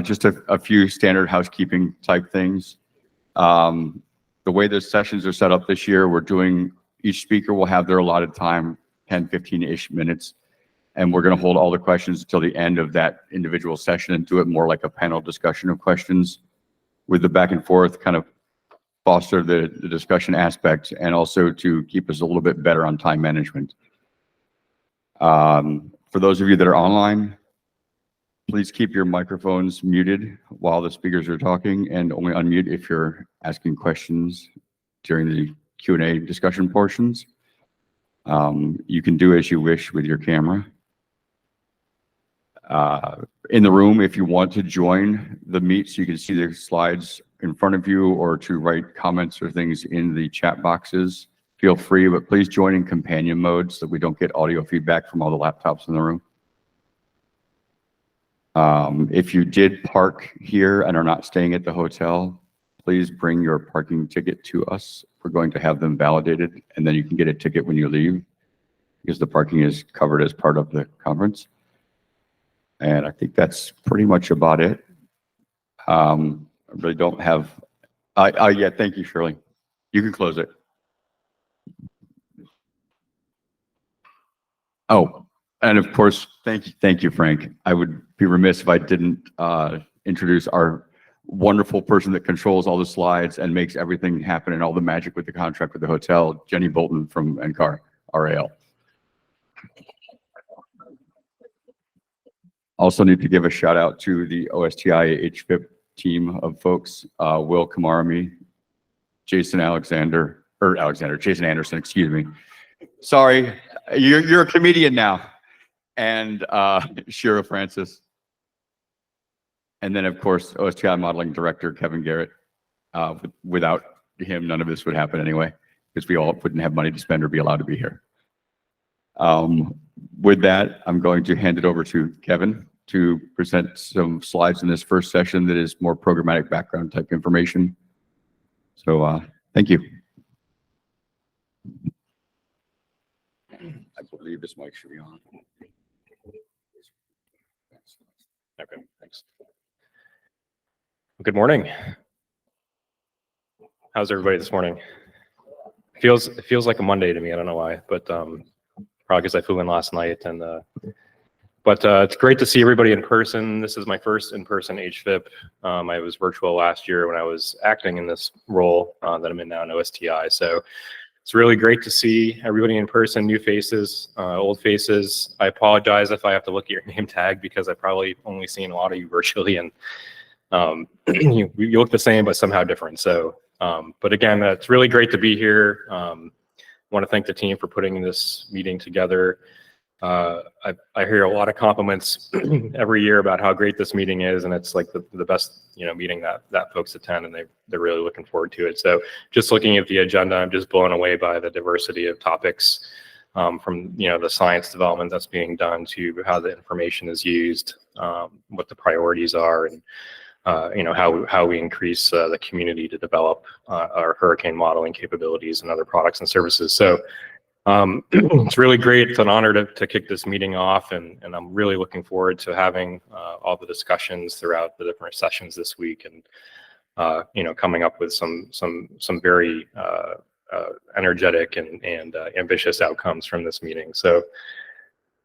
Just a few standard housekeeping type things. The way the sessions are set up this year, each speaker will have their allotted time, 10, 15-ish minutes. And we're going to hold all the questions until the end of that individual session and do it more like a panel discussion of questions with the back and forth, kind of foster the discussion aspect and also to keep us a little bit better on time management. For those of you that are online, please keep your microphones muted while the speakers are talking and only unmute if you're asking questions during the Q&A discussion portions. You can do as you wish with your camera. In the room, if you want to join the meet so you can see the slides in front of you or to write comments or things in the chat boxes, feel free, but please join in companion mode so that we don't get audio feedback from all the laptops in the room. If you did park here and are not staying at the hotel, please bring your parking ticket to us. We're going to have them validated, and then you can get a ticket when you leave because the parking is covered as part of the conference. And I think that's pretty much about it. I really don't have, yeah, thank you, Shirley. You can close it. Oh, and of course, thank you, Frank. I would be remiss if I didn't introduce our wonderful person that controls all the slides and makes everything happen and all the magic with the contract with the hotel, Jenny Bolton from NCAR, RAL. Also need to give a shout out to the OSTI HFIP team of folks, Will Kamarami, Jason Anderson, excuse me. Sorry, you're a comedian now. And Shira Francis. And then, of course, OSTI Modeling Director, Kevin Garrett. Without him, none of this would happen anyway, because we all wouldn't have money to spend or be allowed to be here. With that, I'm going to hand it over to Kevin to present some slides in this first session that is more programmatic background type information. So thank you. I believe this mic should be on. Okay, thanks. Good morning. How's everybody this morning? It feels like a Monday to me. I don't know why, but probably because I flew in last night. And but it's great to see everybody in person. This is my first in-person HFIP. I was virtual last year when I was acting in this role that I'm in now in OSTI. So it's really great to see everybody in person, new faces, old faces. I apologize if I have to look at your name tag because I've probably only seen a lot of you virtually, and you look the same but somehow different. So, but again, it's really great to be here. I want to thank the team for putting this meeting together. I hear a lot of compliments every year about how great this meeting is, and it's like the best meeting that folks attend, and they're really looking forward to it. So just looking at the agenda, I'm just blown away by the diversity of topics, from the science development that's being done to how the information is used, what the priorities are, and how we increase the community to develop our hurricane modeling capabilities and other products and services. So it's really great. It's an honor to kick this meeting off, and I'm really looking forward to having all the discussions throughout the different sessions this week, and coming up with some very energetic and ambitious outcomes from this meeting. So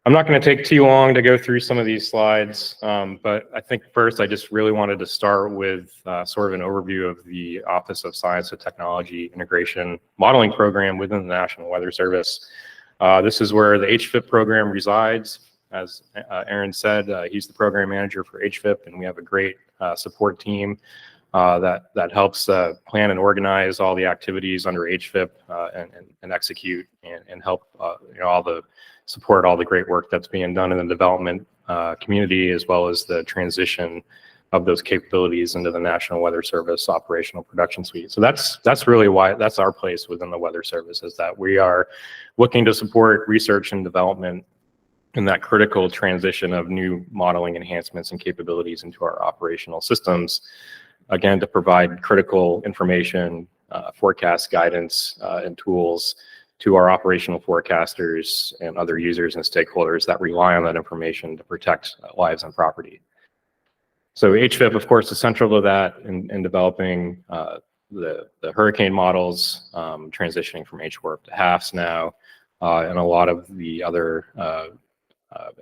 I'm not going to take too long to go through some of these slides, but I think first I just really wanted to start with sort of an overview of the Office of Science and Technology Integration Modeling Program within the National Weather Service. This is where the HFIP program resides. As Aaron said, he's the program manager for HFIP, and we have a great support team that helps plan and organize all the activities under HFIP and execute and help support all the great work that's being done in the development community, as well as the transition of those capabilities into the National Weather Service operational production suite. So that's really why that's our place within the Weather Service, is that we are looking to support research and development in that critical transition of new modeling enhancements and capabilities into our operational systems, again, to provide critical information, forecast guidance, and tools to our operational forecasters and other users and stakeholders that rely on that information to protect lives and property. So HFIP, of course, is central to that in developing the hurricane models, transitioning from HWRP to HAFS now, and a lot of the other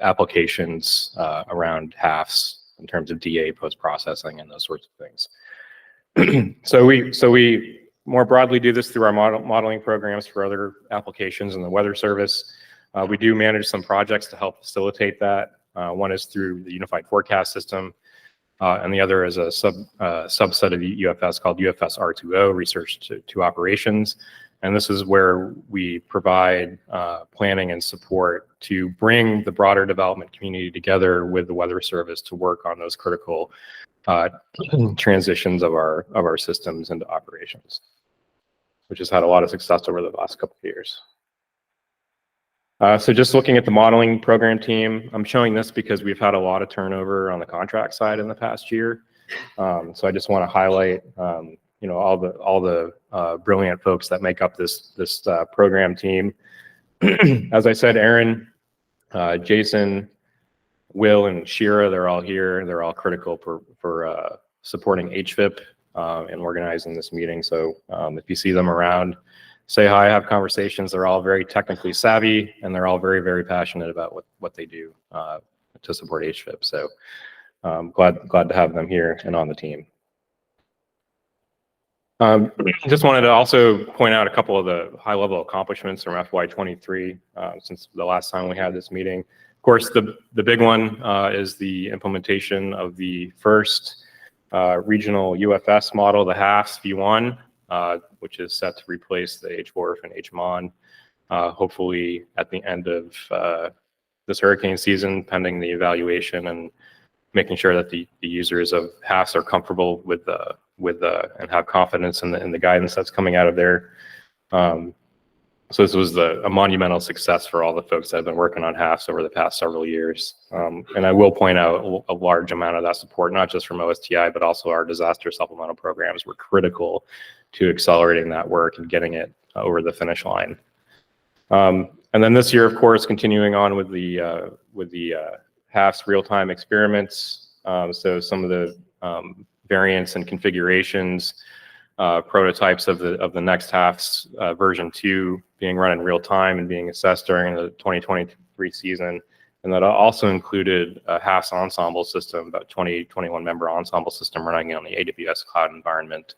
applications around HAFS in terms of DA post-processing and those sorts of things. So we more broadly do this through our modeling programs for other applications in the Weather Service. We do manage some projects to help facilitate that. One is through the Unified Forecast System, and the other is a subset of the UFS called UFS R2O, Research to Operations. And this is where we provide planning and support to bring the broader development community together with the Weather Service to work on those critical transitions of our systems into operations, which has had a lot of success over the last couple of years. So just looking at the modeling program team, I'm showing this because we've had a lot of turnover on the contract side in the past year. So I just want to highlight, you know, all the brilliant folks that make up this program team. As I said, Aaron, Jason, Will, and Shira, they're all here. They're all critical for supporting HFIP and organizing this meeting. So if you see them around, say hi, have conversations. They're all very technically savvy, and they're all very, very passionate about what they do to support HFIP. So glad to have them here and on the team. Just wanted to also point out a couple of the high-level accomplishments from FY23 since the last time we had this meeting. Of course, the big one is the implementation of the first regional UFS model, the HAFS V1, which is set to replace the HWRF and HMON, hopefully at the end of this hurricane season, pending the evaluation and making sure that the users of HAFS are comfortable with and have confidence in the guidance that's coming out of there. So this was a monumental success for all the folks that have been working on HAFS over the past several years. And I will point out a large amount of that support, not just from OSTI, but also our disaster supplemental programs were critical to accelerating that work and getting it over the finish line. And then this year, of course, continuing on with the HAFS real-time experiments. So some of the variants and configurations, prototypes of the next HAFS version 2 being run in real time and being assessed during the 2023 season. And that also included a HAFS ensemble system, about 21 member ensemble system running on the AWS cloud environment.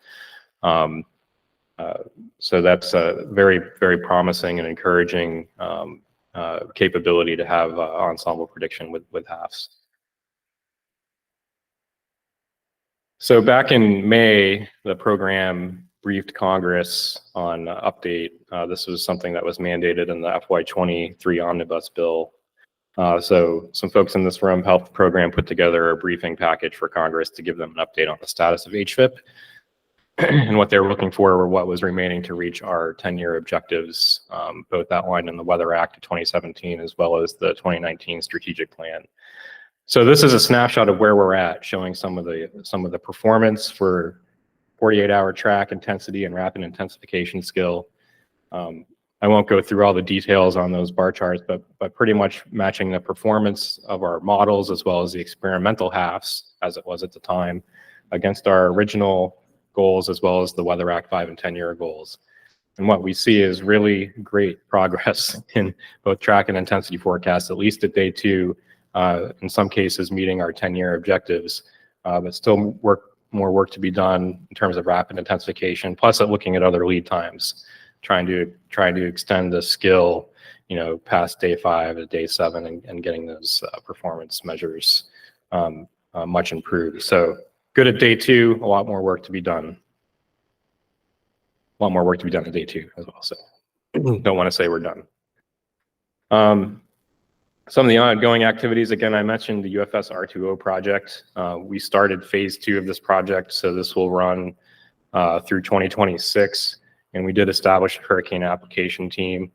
So that's a very, very promising and encouraging capability to have ensemble prediction with HAFS. So back in May, the program briefed Congress on update. This was something that was mandated in the FY23 omnibus bill. So some folks in this room helped the program put together a briefing package for Congress to give them an update on the status of HFIP and what they were looking for or what was remaining to reach our 10-year objectives, both outlined in the Weather Act of 2017 as well as the 2019 strategic plan. So this is a snapshot of where we're at, showing some of the performance for 48-hour track intensity and rapid intensification skill. I won't go through all the details on those bar charts, but pretty much matching the performance of our models as well as the experimental HAFS as it was at the time against our original goals as well as the Weather Act 5 and 10-year goals. And what we see is really great progress in both track and intensity forecasts, at least at day 2. In some cases meeting our 10-year objectives, but still more work to be done in terms of rapid intensification, plus looking at other lead times, trying to extend the skill, you know, past day 5 to day 7 and getting those performance measures much improved. So good at day 2, a lot more work to be done. A lot more work to be done at day 2 as well. So don't want to say we're done. Some of the ongoing activities, again, I mentioned the UFS R2O project. We started phase 2 of this project, so this will run through 2026. And we did establish a hurricane application team.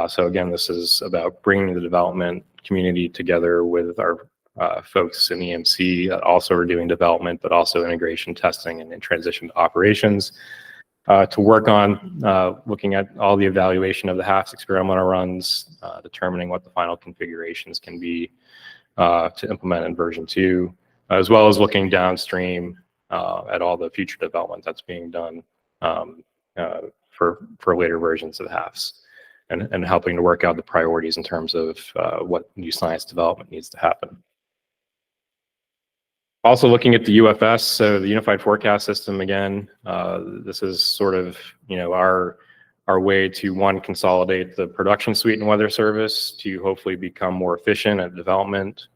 So again, this is about bringing the development community together with our folks in EMC that also are doing development, but also integration testing and then transition to operations. To work on looking at all the evaluation of the HAFS experimental runs, determining what the final configurations can be to implement in version 2, as well as looking downstream at all the future development that's being done for later versions of the HAFS, and helping to work out the priorities in terms of what new science development needs to happen. Also looking at the UFS, so the Unified Forecast System, again, this is sort of, our way to, one, consolidate the production suite and weather service to hopefully become more efficient at development,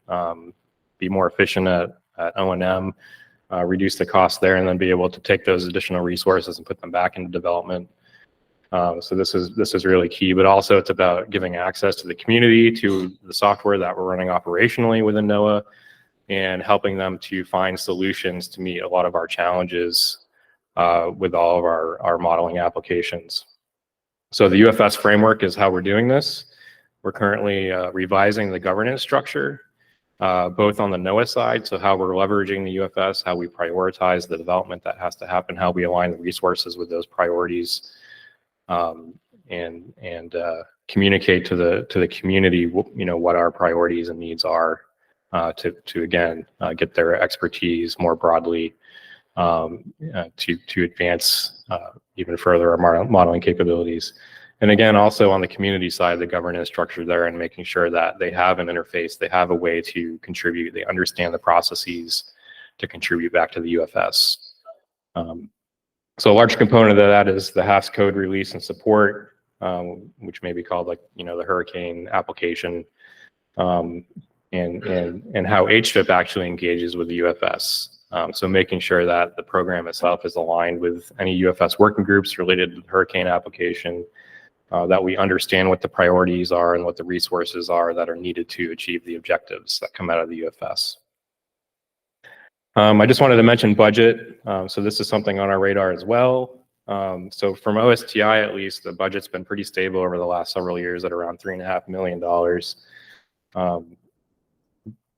be more efficient at O&M, reduce the cost there, and then be able to take those additional resources and put them back into development. So this is really key, but also it's about giving access to the community to the software that we're running operationally within NOAA, and helping them to find solutions to meet a lot of our challenges with all of our modeling applications. So the UFS framework is how we're doing this. We're currently revising the governance structure, both on the NOAA side, so how we're leveraging the UFS, how we prioritize the development that has to happen, how we align the resources with those priorities, and communicate to the community, what our priorities and needs are, to again get their expertise more broadly, to advance even further our modeling capabilities. And again, also on the community side, the governance structure there, and making sure that they have an interface, they have a way to contribute, they understand the processes to contribute back to the UFS. So a large component of that is the HAFS code release and support, which may be called the Hurricane application, and how HFIP actually engages with the UFS. So making sure that the program itself is aligned with any UFS working groups related to the Hurricane application, that we understand what the priorities are and what the resources are that are needed to achieve the objectives that come out of the UFS. I just wanted to mention budget. So this is something on our radar as well. So from OSTI, at least, the budget's been pretty stable over the last several years at around $3.5 million.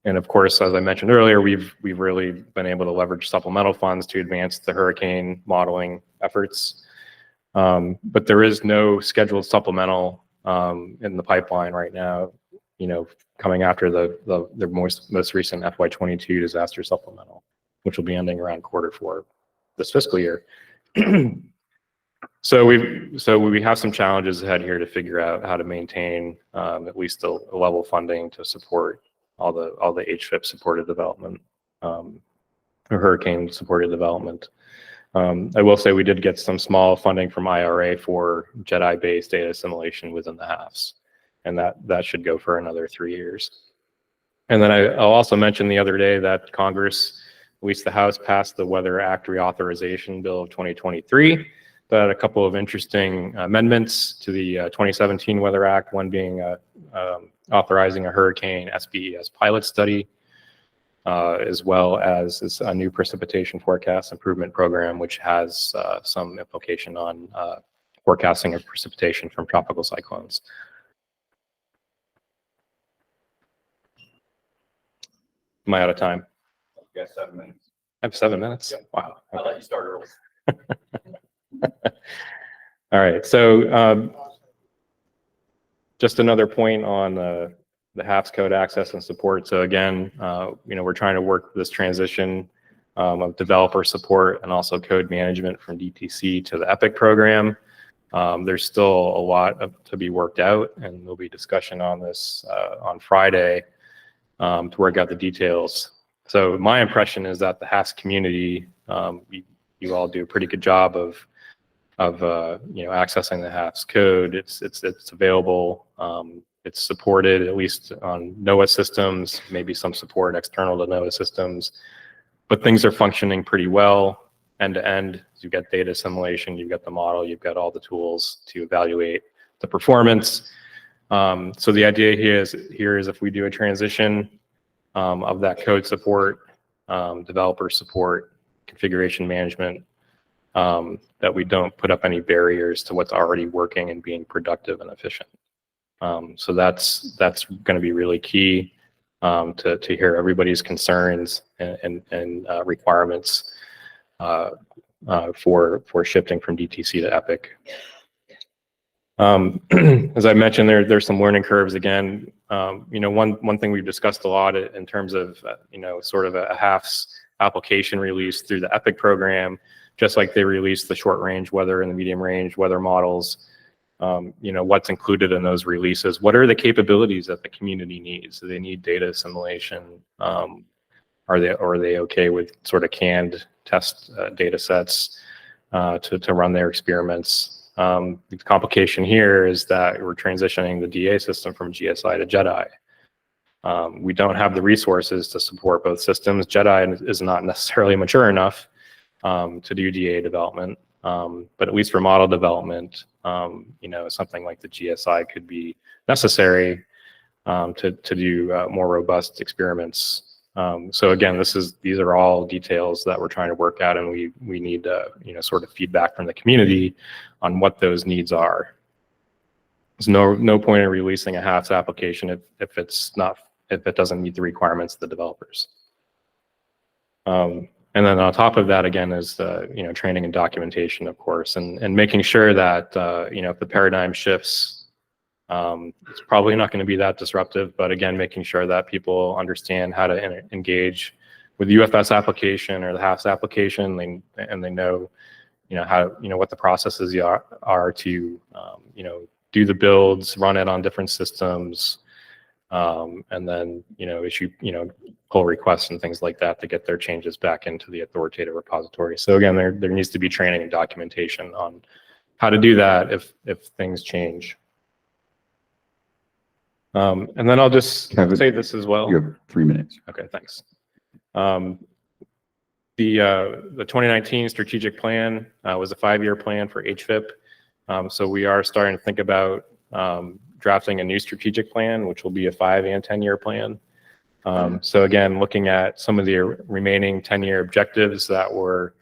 And of course, as I mentioned earlier, we've really been able to leverage supplemental funds to advance the hurricane modeling efforts. But there is no scheduled supplemental in the pipeline right now, coming after the most recent FY22 disaster supplemental, which will be ending around Q4 this fiscal year. So we have some challenges ahead here to figure out how to maintain at least a level funding to support all the HFIP supported development, or hurricane supported development. I will say we did get some small funding from IRA for JEDI-based data assimilation within the HAFS, and that should go for another 3 years. And then I'll also mention the other day that Congress, at least the House, passed the Weather Act Reauthorization Bill of 2023. That had a couple of interesting amendments to the 2017 Weather Act, one being authorizing a hurricane SBES pilot study, as well as a new precipitation forecast improvement program, which has some implication on forecasting of precipitation from tropical cyclones. Am I out of time? You got 7 minutes. I have 7 minutes? Yeah. Wow. I'll let you start early. All right, so just another point on the HAFS code access and support. So again, we're trying to work this transition of developer support and also code management from DTC to the EPIC program. There's still a lot to be worked out, and there'll be discussion on this on Friday to work out the details. So my impression is that the HAFS community, you all do a pretty good job of accessing the HAFS code. It's available. It's supported at least on NOAA systems, maybe some support external to NOAA systems, but things are functioning pretty well end to end. You've got data assimilation, you've got the model, you've got all the tools to evaluate the performance. So the idea here is if we do a transition of that code support, developer support, configuration management, that we don't put up any barriers to what's already working and being productive and efficient. So that's going to be really key to hear everybody's concerns and requirements for shifting from DTC to EPIC. As I mentioned, there's some learning curves again. One thing we've discussed a lot in terms of, sort of a HAFS application release through the EPIC program, just like they released the short range weather and the medium range weather models. What's included in those releases? What are the capabilities that the community needs? Do they need data assimilation? Are they okay with sort of canned test data sets to run their experiments? The complication here is that we're transitioning the DA system from GSI to JEDI. We don't have the resources to support both systems. JEDI is not necessarily mature enough to do DA development, but at least for model development, something like the GSI could be necessary to do more robust experiments. So again, these are all details that we're trying to work out, and we need sort of feedback from the community on what those needs are. There's no point in releasing a HAFS application if it doesn't meet the requirements of the developers. And then on top of that, again, is training and documentation, of course, and making sure that if the paradigm shifts, it's probably not going to be that disruptive, but again, making sure that people understand how to engage with the UFS application or the HAFS application, and they know, what the processes are to, do the builds, run it on different systems, and then, issue, pull requests and things like that to get their changes back into the authoritative repository. So again, there needs to be training and documentation on how to do that if things change. And then I'll just say this as well. You have 3 minutes. Okay, thanks. The 2019 strategic plan was a 5-year plan for HFIP. So we are starting to think about drafting a new strategic plan, which will be a 5 and 10-year plan. So again, looking at some of the remaining 10-year objectives that were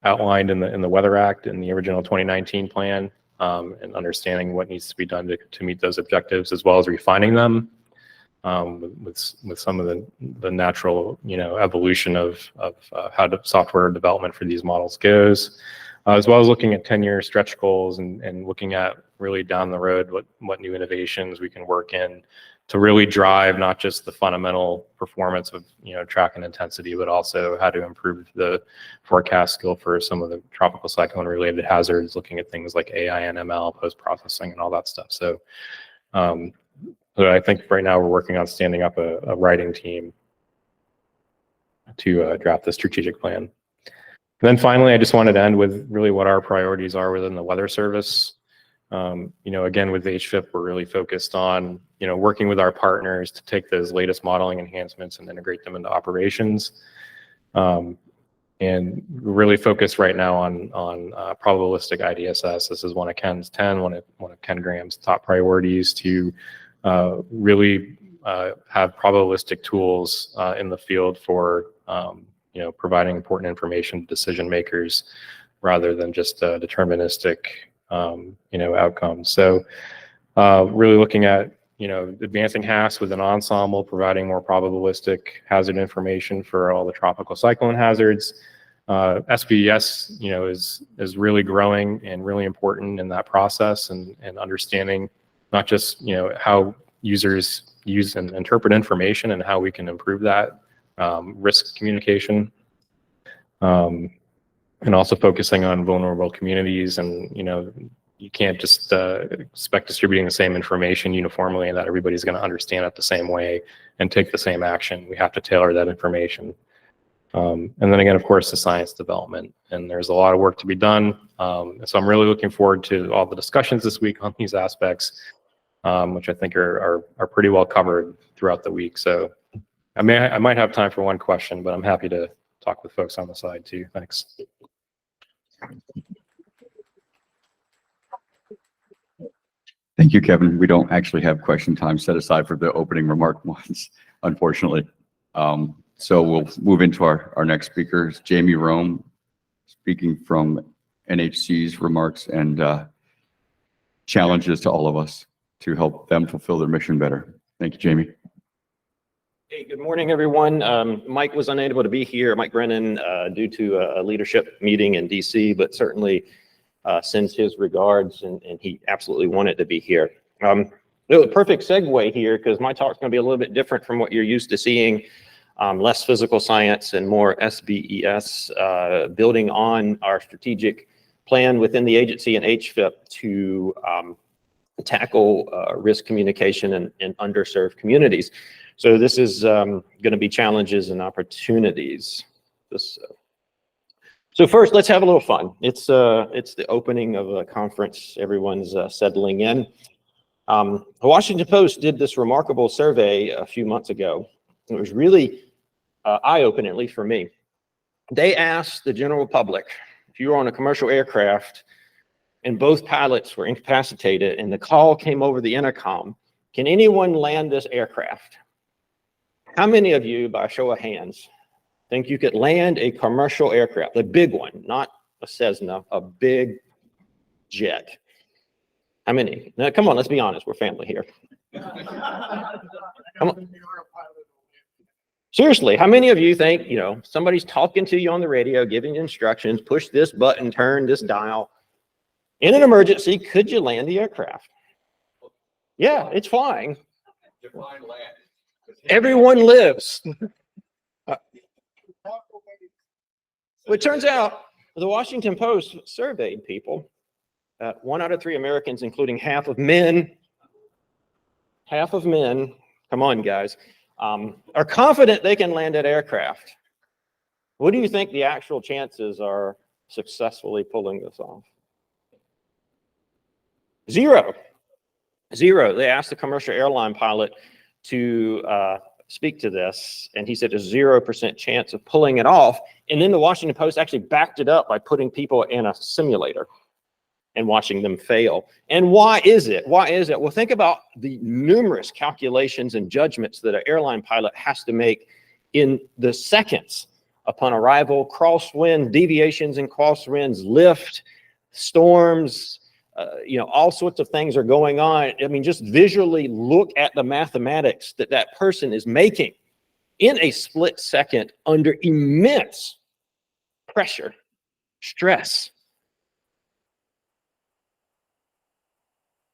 outlined in the Weather Act in the original 2019 plan, and understanding what needs to be done to meet those objectives, as well as refining them with some of the natural evolution of how the software development for these models goes, as well as looking at 10-year stretch goals and looking at really down the road what new innovations we can work in to really drive not just the fundamental performance of track and intensity, but also how to improve the forecast skill for some of the tropical cyclone related hazards, looking at things like AI and ML, post-processing and all that stuff. So I think right now we're working on standing up a writing team to draft the strategic plan. And then finally, I just wanted to end with really what our priorities are within the Weather Service. Again, with HFIP, we're really focused on, working with our partners to take those latest modeling enhancements and integrate them into operations. And we're really focused right now on probabilistic IDSS. This is one of Ken's 10, one of Ken Graham's top priorities to really have probabilistic tools in the field for, providing important information to decision makers rather than just deterministic outcomes. So really looking at, advancing HAFS with an ensemble, providing more probabilistic hazard information for all the tropical cyclone hazards. SPES, is really growing and really important in that process and understanding not just, how users use and interpret information and how we can improve that risk communication. And also focusing on vulnerable communities, and you can't just expect distributing the same information uniformly and that everybody's going to understand it the same way and take the same action. We have to tailor that information. And then again, of course, the science development, and there's a lot of work to be done. So I'm really looking forward to all the discussions this week on these aspects, which I think are pretty well covered throughout the week. So I might have time for one question, but I'm happy to talk with folks on the side too. Thanks. Thank you, Kevin. We don't actually have question time set aside for the opening remark ones, unfortunately. So we'll move into our next speakers, Jamie Rome, speaking from NHC's remarks and challenges to all of us to help them fulfill their mission better. Thank you, Jamie. Hey, good morning, everyone. Mike was unable to be here, Mike Brennan, due to a leadership meeting in DC, but certainly sends his regards, and he absolutely wanted to be here. It was a perfect segue here because my talk's going to be a little bit different from what you're used to seeing. Less physical science and more SBES, building on our strategic plan within the agency and HFIP to tackle risk communication in underserved communities. So this is going to be challenges and opportunities. So first, let's have a little fun. It's the opening of a conference. Everyone's settling in. The Washington Post did this remarkable survey a few months ago. It was really eye-opening, at least for me. They asked the general public, if you were on a commercial aircraft and both pilots were incapacitated and the call came over the intercom, can anyone land this aircraft? How many of you, by a show of hands, think you could land a commercial aircraft, a big one, not a Cessna, a big jet? How many? Now, come on, let's be honest. We're family here. Come on. Seriously, how many of you think, you know, somebody's talking to you on the radio, giving you instructions, push this button, turn this dial. In an emergency, could you land the aircraft? Yeah, it's flying. Everyone lives. Well, it turns out the Washington Post surveyed people. 1 out of 3 Americans, including half of men, come on, guys, are confident they can land that aircraft. What do you think the actual chances are successfully pulling this off? Zero. They asked the commercial airline pilot to speak to this, and he said there's 0% chance of pulling it off. And then the Washington Post actually backed it up by putting people in a simulator and watching them fail. And why is it? Well, think about the numerous calculations and judgments that an airline pilot has to make in the seconds upon arrival, crosswind, deviations in crosswinds, lift, storms, you know, all sorts of things are going on. I mean, just visually look at the mathematics that that person is making in a split second under immense pressure, stress.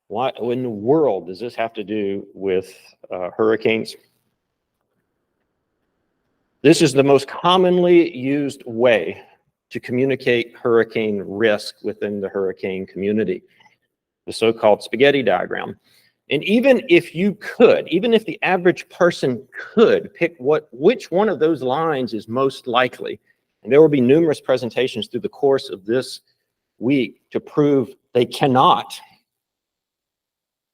What in the world does this have to do with hurricanes? This is the most commonly used way to communicate hurricane risk within the hurricane community, the so-called spaghetti diagram. And even if you could, even if the average person could pick which one of those lines is most likely, and there will be numerous presentations through the course of this week to prove they cannot.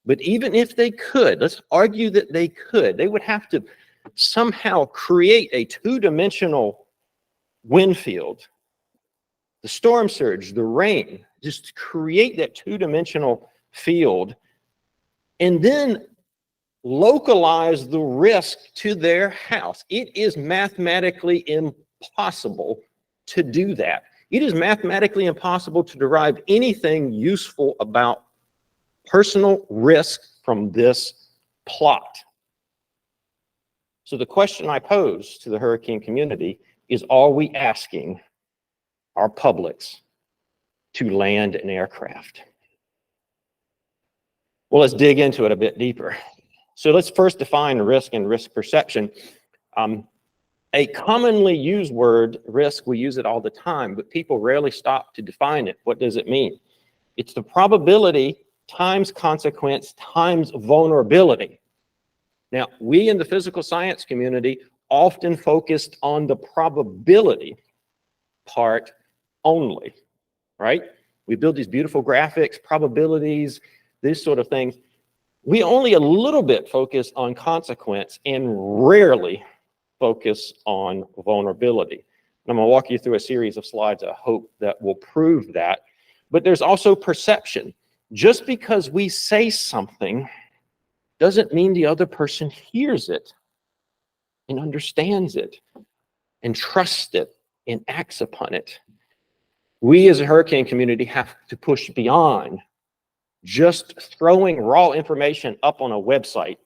But even if they could, let's argue that they could, they would have to somehow create a two-dimensional wind field. The storm surge, the rain, just create that two-dimensional field and then localize the risk to their house. It is mathematically impossible to do that. It is mathematically impossible to derive anything useful about personal risk from this plot. So the question I pose to the hurricane community is, are we asking our publics to land an aircraft? Well, let's dig into it a bit deeper. So let's first define risk and risk perception. A commonly used word, risk, we use it all the time, but people rarely stop to define it. What does it mean? It's the probability times consequence times vulnerability. Now, we in the physical science community often focused on the probability part only, right? We build these beautiful graphics, probabilities, these sort of things. We only a little bit focus on consequence and rarely focus on vulnerability. And I'm going to walk you through a series of slides, I hope, that will prove that. But there's also perception. Just because we say something doesn't mean the other person hears it and understands it and trusts it and acts upon it. We as a hurricane community have to push beyond just throwing raw information up on a website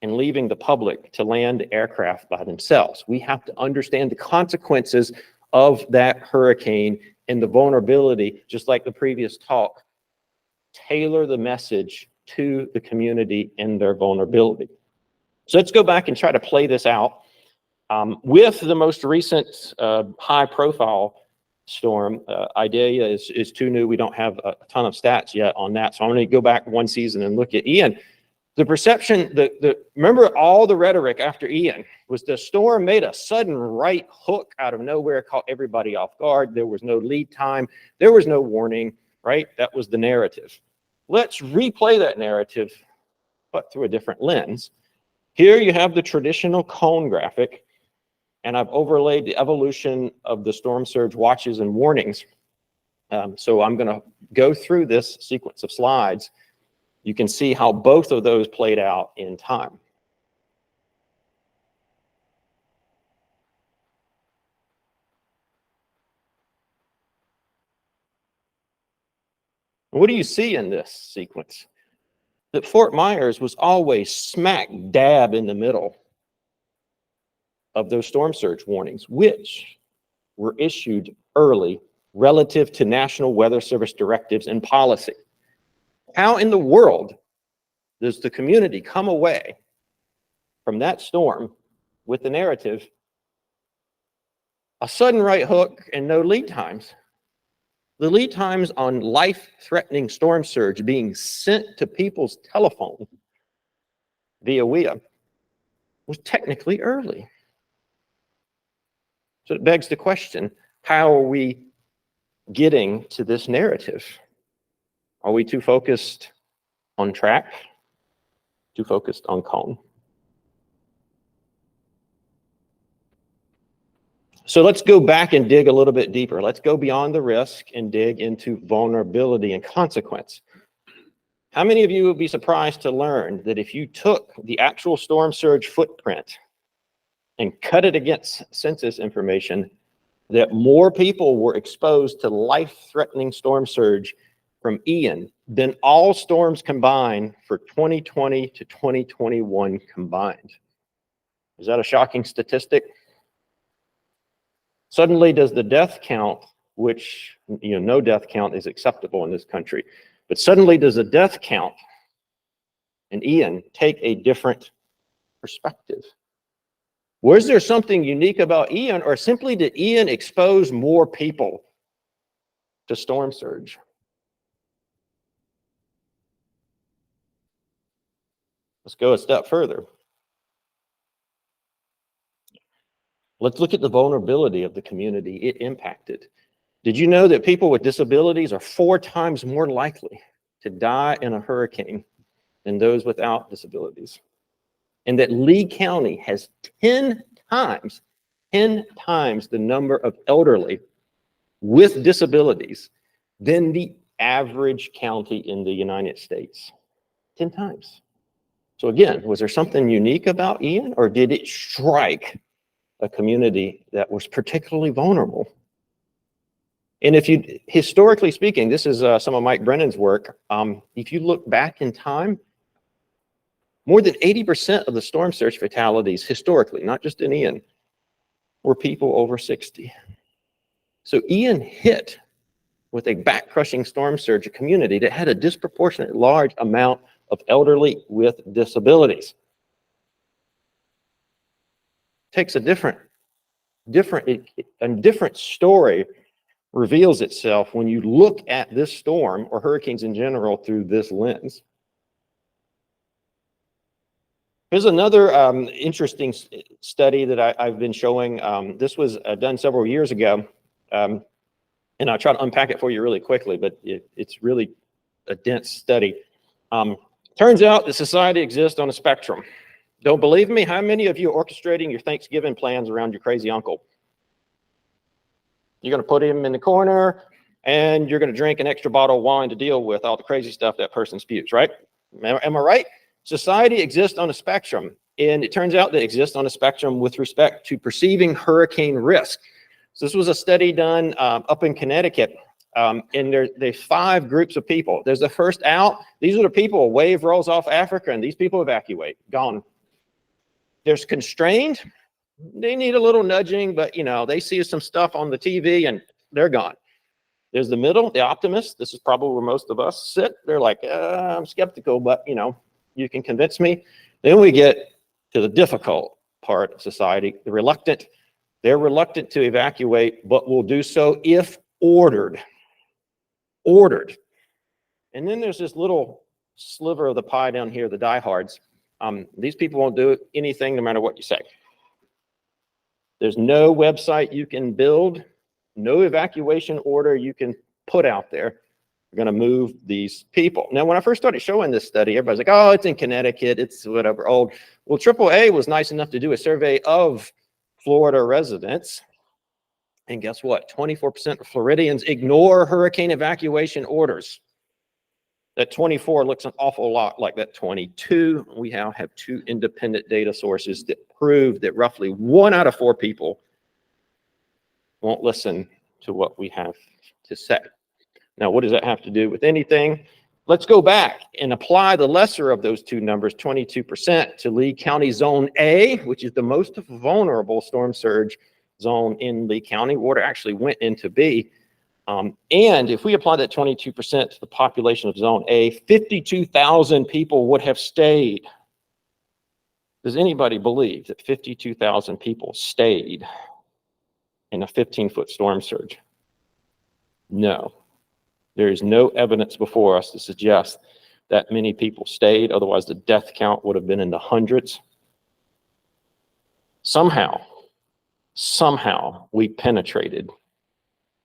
and leaving the public to land aircraft by themselves. We have to understand the consequences of that hurricane and the vulnerability, just like the previous talk, tailor the message to the community and their vulnerability. So let's go back and try to play this out with the most recent high profile storm. Idalia is too new. We don't have a ton of stats yet on that. So I'm going to go back one season and look at Ian. The perception, remember all the rhetoric after Ian was the storm made a sudden right hook out of nowhere, caught everybody off guard. There was no lead time. There was no warning, right? That was the narrative. Let's replay that narrative, but through a different lens. Here you have the traditional cone graphic, and I've overlaid the evolution of the storm surge watches and warnings. So I'm going to go through this sequence of slides. You can see how both of those played out in time. What do you see in this sequence? That Fort Myers was always smack dab in the middle of those storm surge warnings, which were issued early relative to National Weather Service directives and policy. How in the world does the community come away from that storm with the narrative, a sudden right hook and no lead times? The lead times on life-threatening storm surge being sent to people's telephone via WIA was technically early. So it begs the question, how are we getting to this narrative? Are we too focused on track? Too focused on cone? So let's go back and dig a little bit deeper. Let's go beyond the risk and dig into vulnerability and consequence. How many of you would be surprised to learn that if you took the actual storm surge footprint and cut it against census information, that more people were exposed to life-threatening storm surge from Ian than all storms combined for 2020 to 2021 combined? Is that a shocking statistic? Suddenly does the death count, which, no death count is acceptable in this country, but suddenly does the death count in Ian take a different perspective? Was there something unique about Ian, or simply did Ian expose more people to storm surge? Let's go a step further. Let's look at the vulnerability of the community it impacted. Did you know that people with disabilities are 4 times more likely to die in a hurricane than those without disabilities? And that Lee County has 10 times the number of elderly with disabilities than the average county in the United States. 10 times. So again, was there something unique about Ian, or did it strike a community that was particularly vulnerable? And if you, historically speaking, this is some of Mike Brennan's work. If you look back in time, more than 80% of the storm surge fatalities historically, not just in Ian, were people over 60. So Ian hit with a back-crushing storm surge a community that had a disproportionate large amount of elderly with disabilities. Takes a different story reveals itself when you look at this storm or hurricanes in general through this lens. Here's another interesting study that I've been showing. This was done several years ago, and I'll try to unpack it for you really quickly, but it's really a dense study. Turns out that society exists on a spectrum. Don't believe me? How many of you are orchestrating your Thanksgiving plans around your crazy uncle? You're going to put him in the corner, and you're going to drink an extra bottle of wine to deal with all the crazy stuff that person spews, right? Am I right? Society exists on a spectrum, and it turns out that it exists on a spectrum with respect to perceiving hurricane risk. So this was a study done up in Connecticut, and there's 5 groups of people. There's the first out. These are the people, a wave rolls off Africa, and these people evacuate, gone. There's constrained. They need a little nudging, but you know, they see some stuff on the TV and they're gone. There's the middle, the optimist. This is probably where most of us sit. They're like, I'm skeptical, but you know, you can convince me. Then we get to the difficult part of society, the reluctant. They're reluctant to evacuate, but will do so if ordered. Ordered. And then there's this little sliver of the pie down here, the diehards. These people won't do anything no matter what you say. There's no website you can build, no evacuation order you can put out there. We're going to move these people. Now, when I first started showing this study, everybody's like, oh, it's in Connecticut, it's whatever, old. Well, AAA was nice enough to do a survey of Florida residents. And guess what? 24% of Floridians ignore hurricane evacuation orders. That 24 looks an awful lot like that 22. We now have 2 independent data sources that prove that roughly 1 out of 4 people won't listen to what we have to say. Now, what does that have to do with anything? Let's go back and apply the lesser of those 2 numbers, 22%, to Lee County Zone A, which is the most vulnerable storm surge zone in Lee County. Water actually went into B. And if we apply that 22% to the population of Zone A, 52,000 people would have stayed. Does anybody believe that 52,000 people stayed in a 15-foot storm surge? No. There is no evidence before us to suggest that many people stayed. Otherwise, the death count would have been in the hundreds. Somehow, we penetrated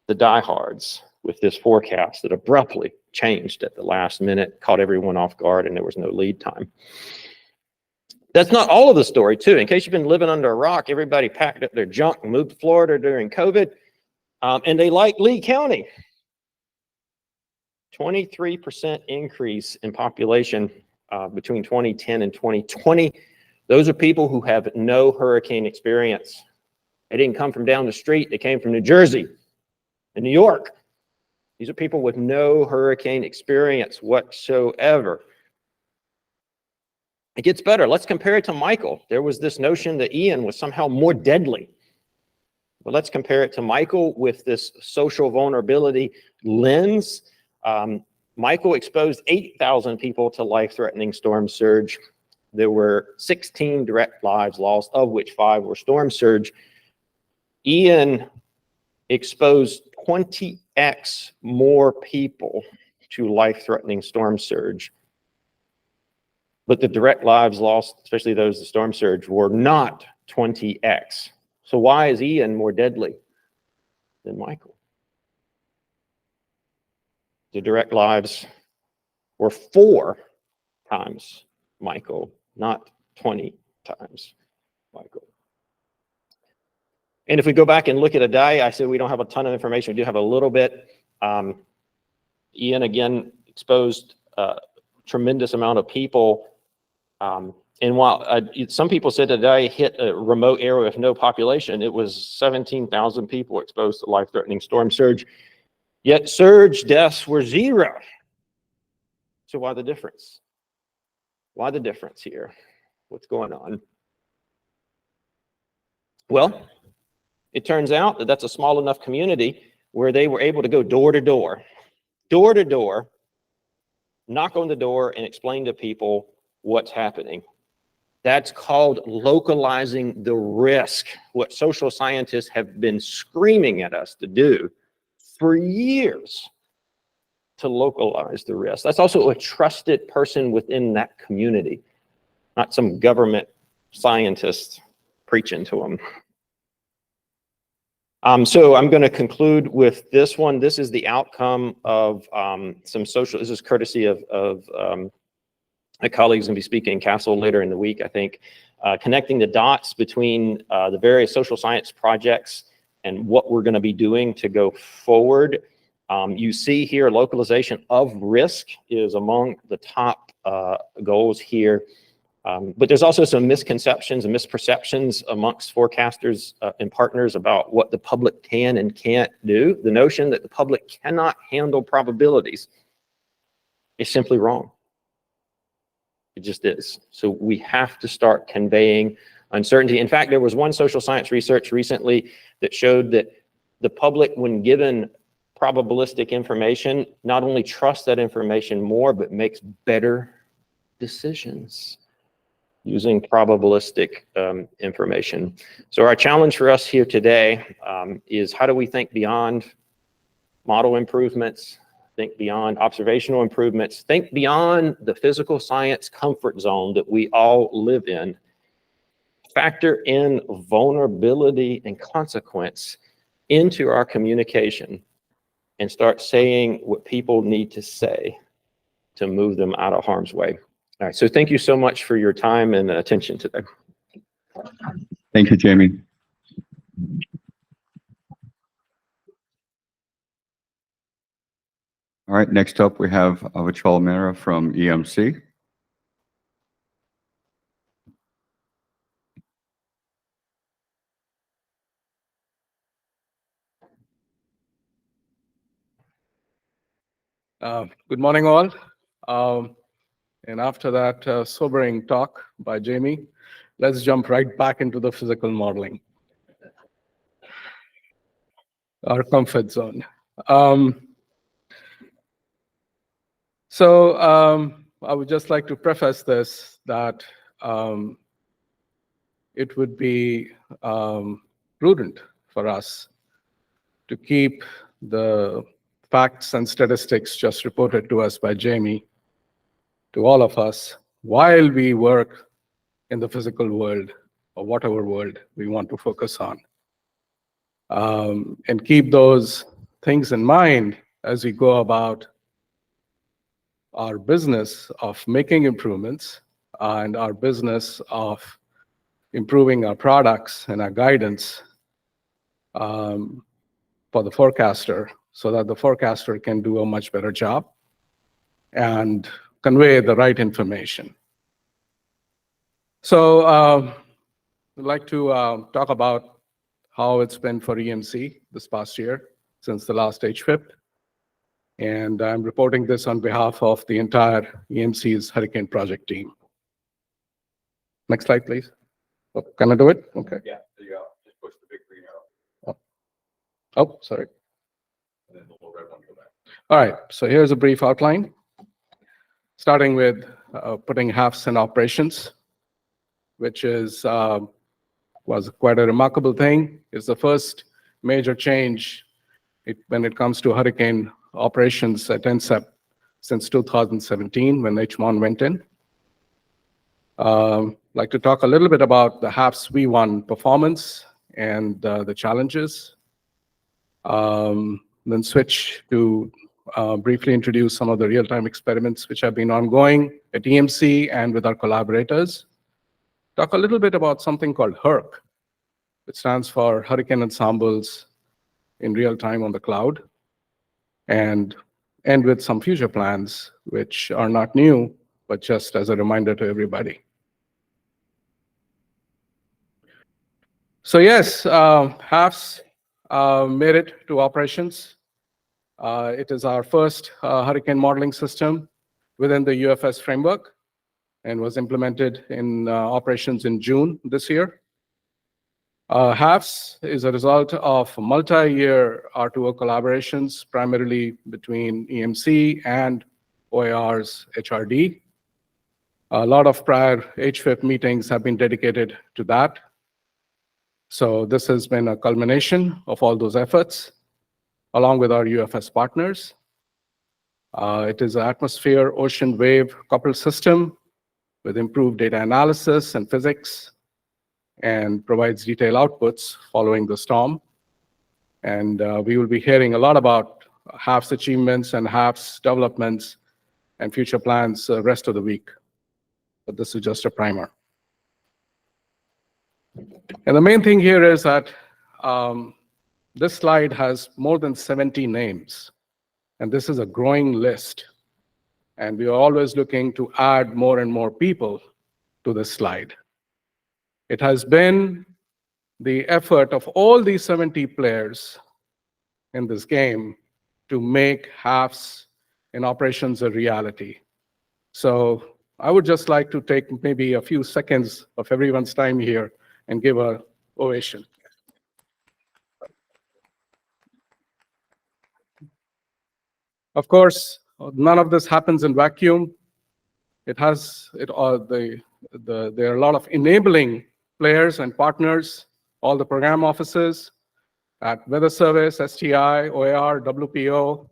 the diehards with this forecast that abruptly changed at the last minute, caught everyone off guard, and there was no lead time. That's not all of the story, too. In case you've been living under a rock, everybody packed up their junk and moved to Florida during COVID, and they like Lee County. 23% increase in population between 2010 and 2020. Those are people who have no hurricane experience. They didn't come from down the street. They came from New Jersey and New York. These are people with no hurricane experience whatsoever. It gets better. Let's compare it to Michael. There was this notion that Ian was somehow more deadly. But let's compare it to Michael with this social vulnerability lens. Michael exposed 8,000 people to life-threatening storm surge. There were 16 direct lives lost, of which 5 were storm surge. Ian exposed 20x more people to life-threatening storm surge. But the direct lives lost, especially those of storm surge, were not 20x. So why is Ian more deadly than Michael? The direct lives were 4 times Michael, not 20 times Michael. And if we go back and look at a day, I said we don't have a ton of information. We do have a little bit. Ian, again, exposed a tremendous amount of people. And while some people said that I hit a remote area with no population, it was 17,000 people exposed to life-threatening storm surge. Yet surge deaths were 0. So why the difference? Why the difference here? What's going on? Well, it turns out that that's a small enough community where they were able to go door to door, knock on the door and explain to people what's happening. That's called localizing the risk, what social scientists have been screaming at us to do for years, to localize the risk. That's also a trusted person within that community, not some government scientist preaching to them. So I'm going to conclude with this one. This is the outcome of some social, this is courtesy of my colleagues going to be speaking in Castle later in the week, I think, connecting the dots between the various social science projects and what we're going to be doing to go forward. You see here, localization of risk is among the top goals here. But there's also some misconceptions and misperceptions amongst forecasters and partners about what the public can and can't do. The notion that the public cannot handle probabilities is simply wrong. It just is. So we have to start conveying uncertainty. In fact, there was one social science research recently that showed that the public, when given probabilistic information, not only trusts that information more, but makes better decisions using probabilistic information. So our challenge for us here today is how do we think beyond model improvements, think beyond observational improvements, think beyond the physical science comfort zone that we all live in, factor in vulnerability and consequence into our communication, and start saying what people need to say to move them out of harm's way. All right, so thank you so much for your time and attention today. Thank you, Jamie. All right, next up we have Avachal Mehra from EMC. Good morning, all. And after that sobering talk by Jamie, let's jump right back into the physical modeling, our comfort zone. I would just like to preface this that it would be prudent for us to keep the facts and statistics just reported to us by Jamie to all of us while we work in the physical world or whatever world we want to focus on. And keep those things in mind as we go about our business of making improvements and our business of improving our products and our guidance for the forecaster, so that the forecaster can do a much better job and convey the right information. So I'd like to talk about how it's been for EMC this past year since the last HFIP. And I'm reporting this on behalf of the entire EMC's Hurricane Project team. Next slide, please. Oh, can I do it? Okay. Yeah, there you go. Just push the big green arrow. Oh, sorry. And then the little red one go back. All right, so here's a brief outline, starting with putting HAFS in operations, which was quite a remarkable thing. It's the first major change when it comes to hurricane operations at NCEP since 2017 when HMON went in. I'd like to talk a little bit about the HAFS V1 performance and the challenges. Then switch to briefly introduce some of the real-time experiments which have been ongoing at EMC and with our collaborators. Talk a little bit about something called HERC, which stands for Hurricane Ensembles in Real Time on the Cloud, and end with some future plans, which are not new, but just as a reminder to everybody. So yes, HAFS made it to operations. It is our first hurricane modeling system within the UFS framework and was implemented in operations in June this year. HAFS is a result of multi-year R2O collaborations, primarily between EMC and OAR's HRD. A lot of prior HFIP meetings have been dedicated to that. So this has been a culmination of all those efforts, along with our UFS partners. It is an atmosphere ocean wave coupled system with improved data analysis and physics, and provides detailed outputs following the storm. And we will be hearing a lot about HAFS achievements and HAFS developments and future plans the rest of the week. But this is just a primer. And the main thing here is that this slide has more than 70 names, and this is a growing list. And we are always looking to add more and more people to this slide. It has been the effort of all these 70 players in this game to make HAFS in operations a reality. So I would just like to take maybe a few seconds of everyone's time here and give a ovation. Of course, none of this happens in vacuum. There are a lot of enabling players and partners, all the program offices at Weather Service, STI, OAR, WPO,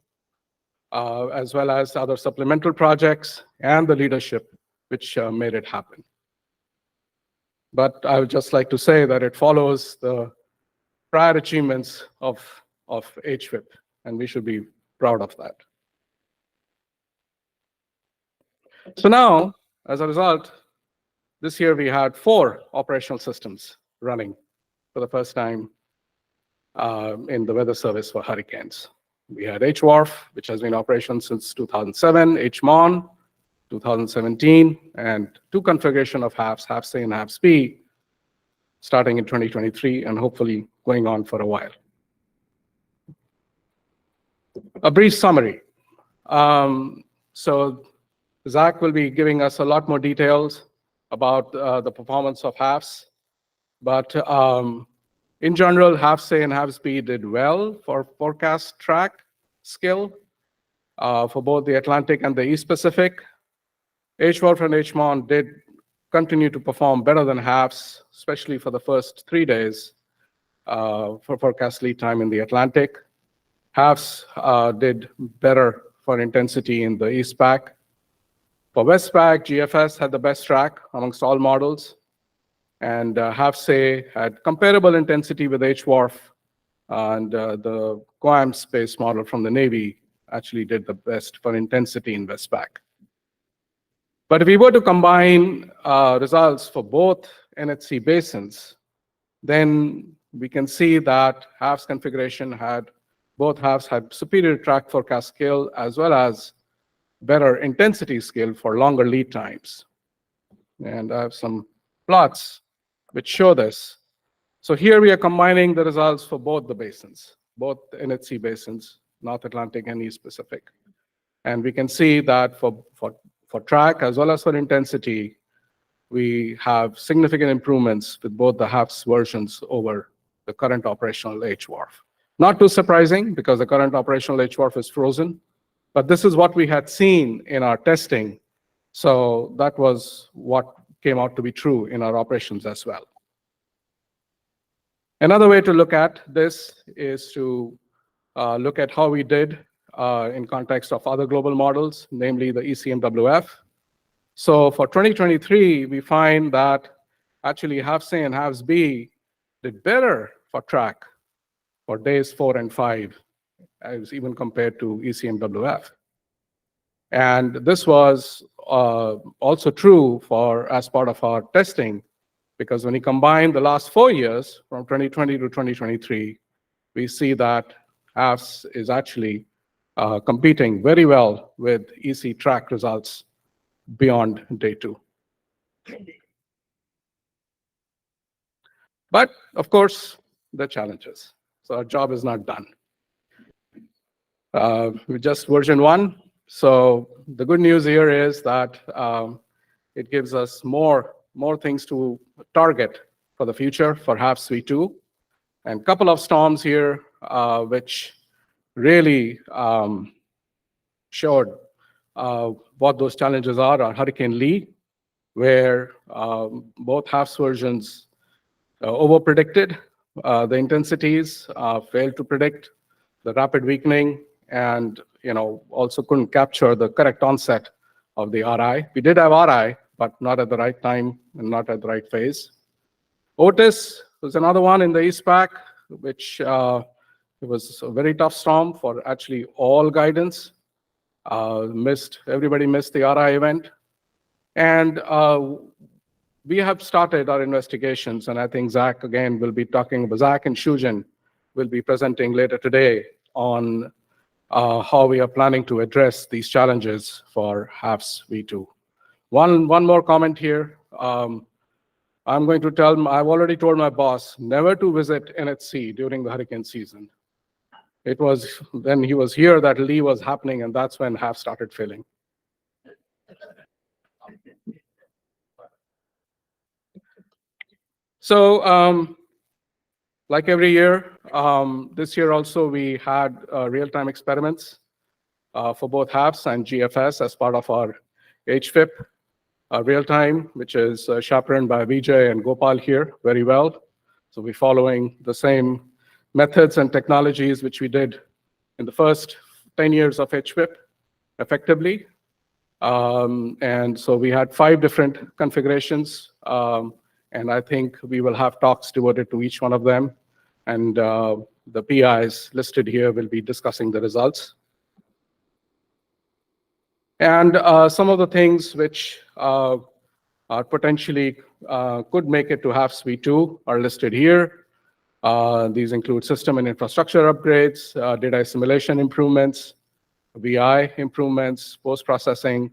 as well as other supplemental projects and the leadership which made it happen. But I would just like to say that it follows the prior achievements of HFIP, and we should be proud of that. So now, as a result, this year we had 4 operational systems running for the first time in the Weather Service for hurricanes. We had HWRF, which has been in operation since 2007, HMON, 2017, and 2 configuration of HAFS, HAFS-A and HAFS-B, starting in 2023 and hopefully going on for a while. A brief summary. So Zach will be giving us a lot more details about the performance of HAFS, but in general, HAFS-A and HAFS-B did well for forecast track skill for both the Atlantic and the East Pacific. HWRF and HMON did continue to perform better than HAFS, especially for the first 3 days for forecast lead time in the Atlantic. HAFS did better for intensity in the East Pac. For West Pac, GFS had the best track amongst all models, and HAFS-A had comparable intensity with HWRF, and the Guam space model from the Navy actually did the best for intensity in West Pac. But if we were to combine results for both NHC basins, then we can see that HAFS configuration both HAFS had superior track forecast skill as well as better intensity skill for longer lead times. And I have some plots which show this. So here we are combining the results for both the basins, both the NHC basins, North Atlantic and East Pacific. And we can see that for track as well as for intensity, we have significant improvements with both the HAFS versions over the current operational HWRF. Not too surprising because the current operational HWRF is frozen, but this is what we had seen in our testing. So that was what came out to be true in our operations as well. Another way to look at this is to look at how we did in context of other global models, namely the ECMWF. So for 2023, we find that actually HAFS-A and HAFS-B did better for track for days 4 and 5, as even compared to ECMWF. And this was also true as part of our testing, because when you combine the last 4 years, from 2020 to 2023, we see that HAFS is actually competing very well with EC track results beyond day 2. But of course, the challenges. So our job is not done. We're just version 1. So the good news here is that it gives us more things to target for the future for HAFS v2. And a couple of storms here which really showed what those challenges are Hurricane Lee, where both HAFS versions over-predicted the intensities, failed to predict the rapid weakening, and also couldn't capture the correct onset of the RI. We did have RI, but not at the right time and not at the right phase. Otis was another one in the East Pac, which it was a very tough storm for actually all guidance. Everybody missed the RI event. And we have started our investigations, and I think Zach again will be talking about, Zach and Shujin will be presenting later today on how we are planning to address these challenges for HAFS v2. One more comment here. I'm going to I've already told my boss never to visit NHC during the hurricane season. It was when he was here that Lee was happening, and that's when HAFS started failing. So like every year, this year also we had real-time experiments for both HAFS and GFS as part of our HFIP real-time, which is chaperoned by Vijay and Gopal here very well. So we're following the same methods and technologies which we did in the first 10 years of HFIP effectively. And so we had 5 different configurations. And I think we will have talks devoted to each one of them. And the PIs listed here will be discussing the results. And some of the things which are potentially could make it to HAFS v2 are listed here. These include system and infrastructure upgrades, data assimilation improvements, VI improvements, post-processing,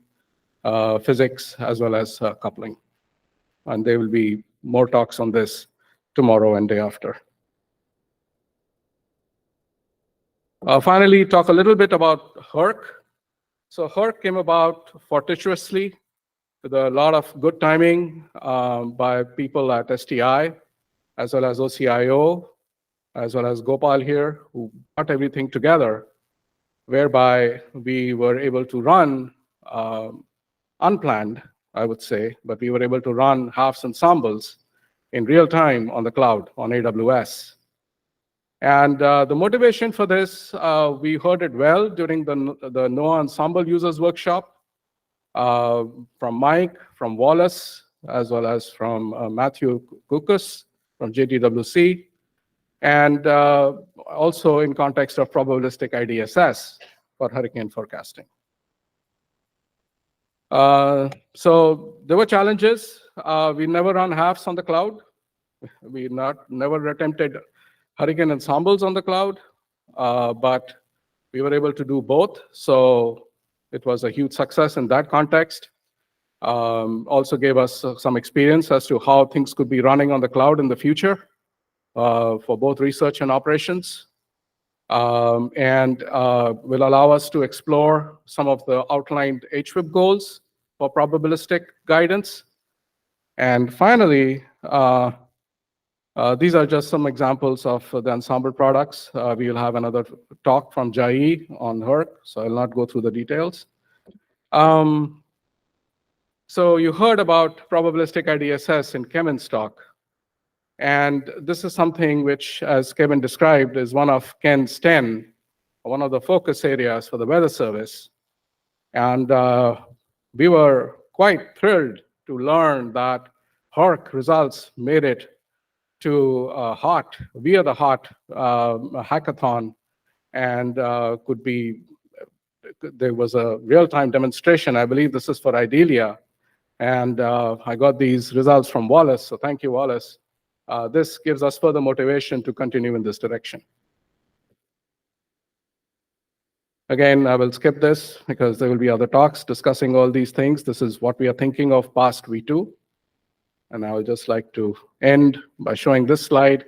physics, as well as coupling. And there will be more talks on this tomorrow and day after. Finally, talk a little bit about HERC. So HERC came about fortuitously with a lot of good timing by people at STI, as well as OCIO, as well as Gopal here, who got everything together, whereby we were able to run unplanned, I would say, but we were able to run HAFS ensembles in real time on the cloud, on AWS. And the motivation for this, we heard it well during the NOAA Ensemble Users Workshop from Mike, from Wallace, as well as from Matthew Kukas from JTWC, and also in context of probabilistic IDSS for hurricane forecasting. So there were challenges. We never run HAFS on the cloud. We never attempted hurricane ensembles on the cloud, but we were able to do both. So it was a huge success in that context. Also gave us some experience as to how things could be running on the cloud in the future for both research and operations. And will allow us to explore some of the outlined HFIP goals for probabilistic guidance. And finally, these are just some examples of the ensemble products. We will have another talk from Jai on HERC, so I'll not go through the details. So you heard about probabilistic IDSS in Kevin's talk. And this is something which, as Kevin described, is one of Ken's 10, one of the focus areas for the Weather Service. And we were quite thrilled to learn that HERC results made it to HOT, via the HOT hackathon, and there was a real-time demonstration. I believe this is for Idelia. And I got these results from Wallace, so thank you, Wallace. This gives us further motivation to continue in this direction. Again, I will skip this because there will be other talks discussing all these things. This is what we are thinking of past V2. And I would just like to end by showing this slide.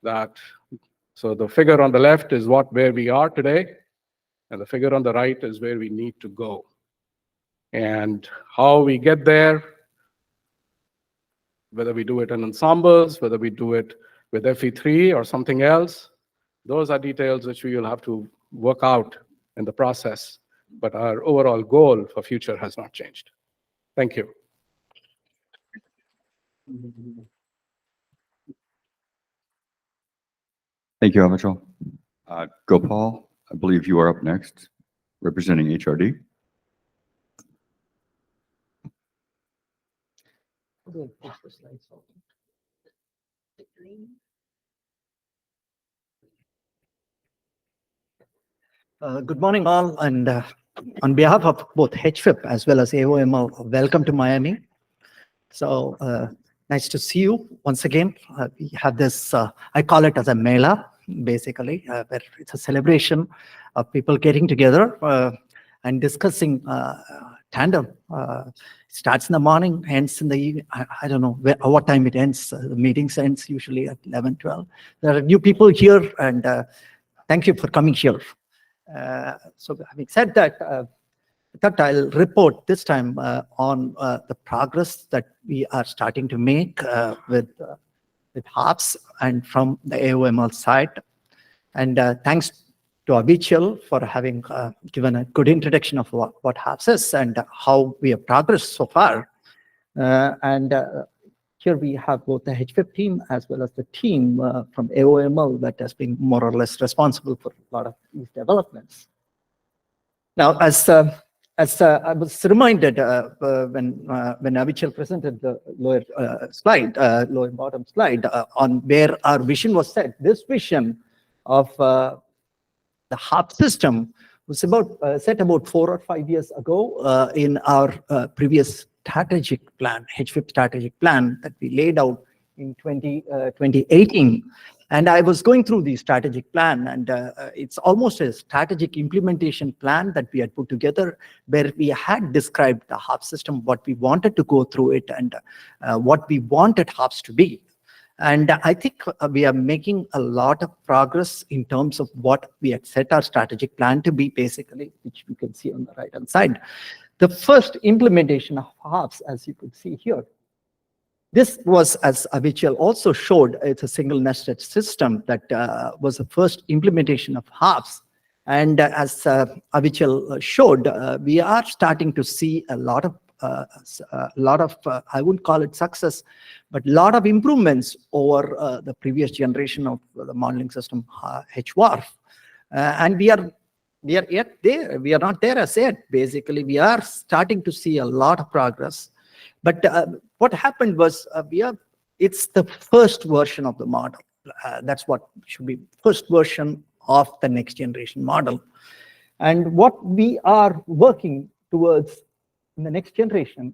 So the figure on the left is where we are today, and the figure on the right is where we need to go. And how we get there, whether we do it in ensembles, whether we do it with FE3 or something else, those are details which we will have to work out in the process. But our overall goal for future has not changed. Thank you. Thank you, Amichal. Gopal, I believe you are up next, representing HRD. Good morning, all, and on behalf of both HFIP as well as AOML, welcome to Miami. So nice to see you once again. We have this, I call it as a mela, basically, where it's a celebration of people getting together and discussing tandem. Starts in the morning, ends in the evening. I don't know what time it ends. The meeting ends usually at 11, 12. There are new people here, and thank you for coming here. So having said that, I thought I'll report this time on the progress that we are starting to make with with HAFS and from the AOML side. And thanks to Abichal for having given a good introduction of what HAFS is and how we have progressed so far. Here we have both the HFIP team as well as the team from AOML that has been more or less responsible for a lot of these developments. Now, as I was reminded when Abichal presented the lower bottom slide on where our vision was set, this vision of the HAP system was set about 4 or 5 years ago in our previous strategic plan, HFIP strategic plan that we laid out in 2018. And I was going through the strategic plan, and it's almost a strategic implementation plan that we had put together, where we had described the HAPS system, what we wanted to go through it, and what we wanted HAPS to be. And I think we are making a lot of progress in terms of what we had set our strategic plan to be, basically, which you can see on the right-hand side. The first implementation of HAPS, as you could see here, this was, as Abichal also showed, it's a single nested system that was the first implementation of HAPS. And as Abichal showed, we are starting to see a lot of I wouldn't call it success, but a lot of improvements over the previous generation of the modeling system, HWARF. And we are yet there. We are not there as yet. Basically, we are starting to see a lot of progress. But what happened was it's the first version of the model. That's what should be first version of the next generation model. And what we are working towards in the next generation,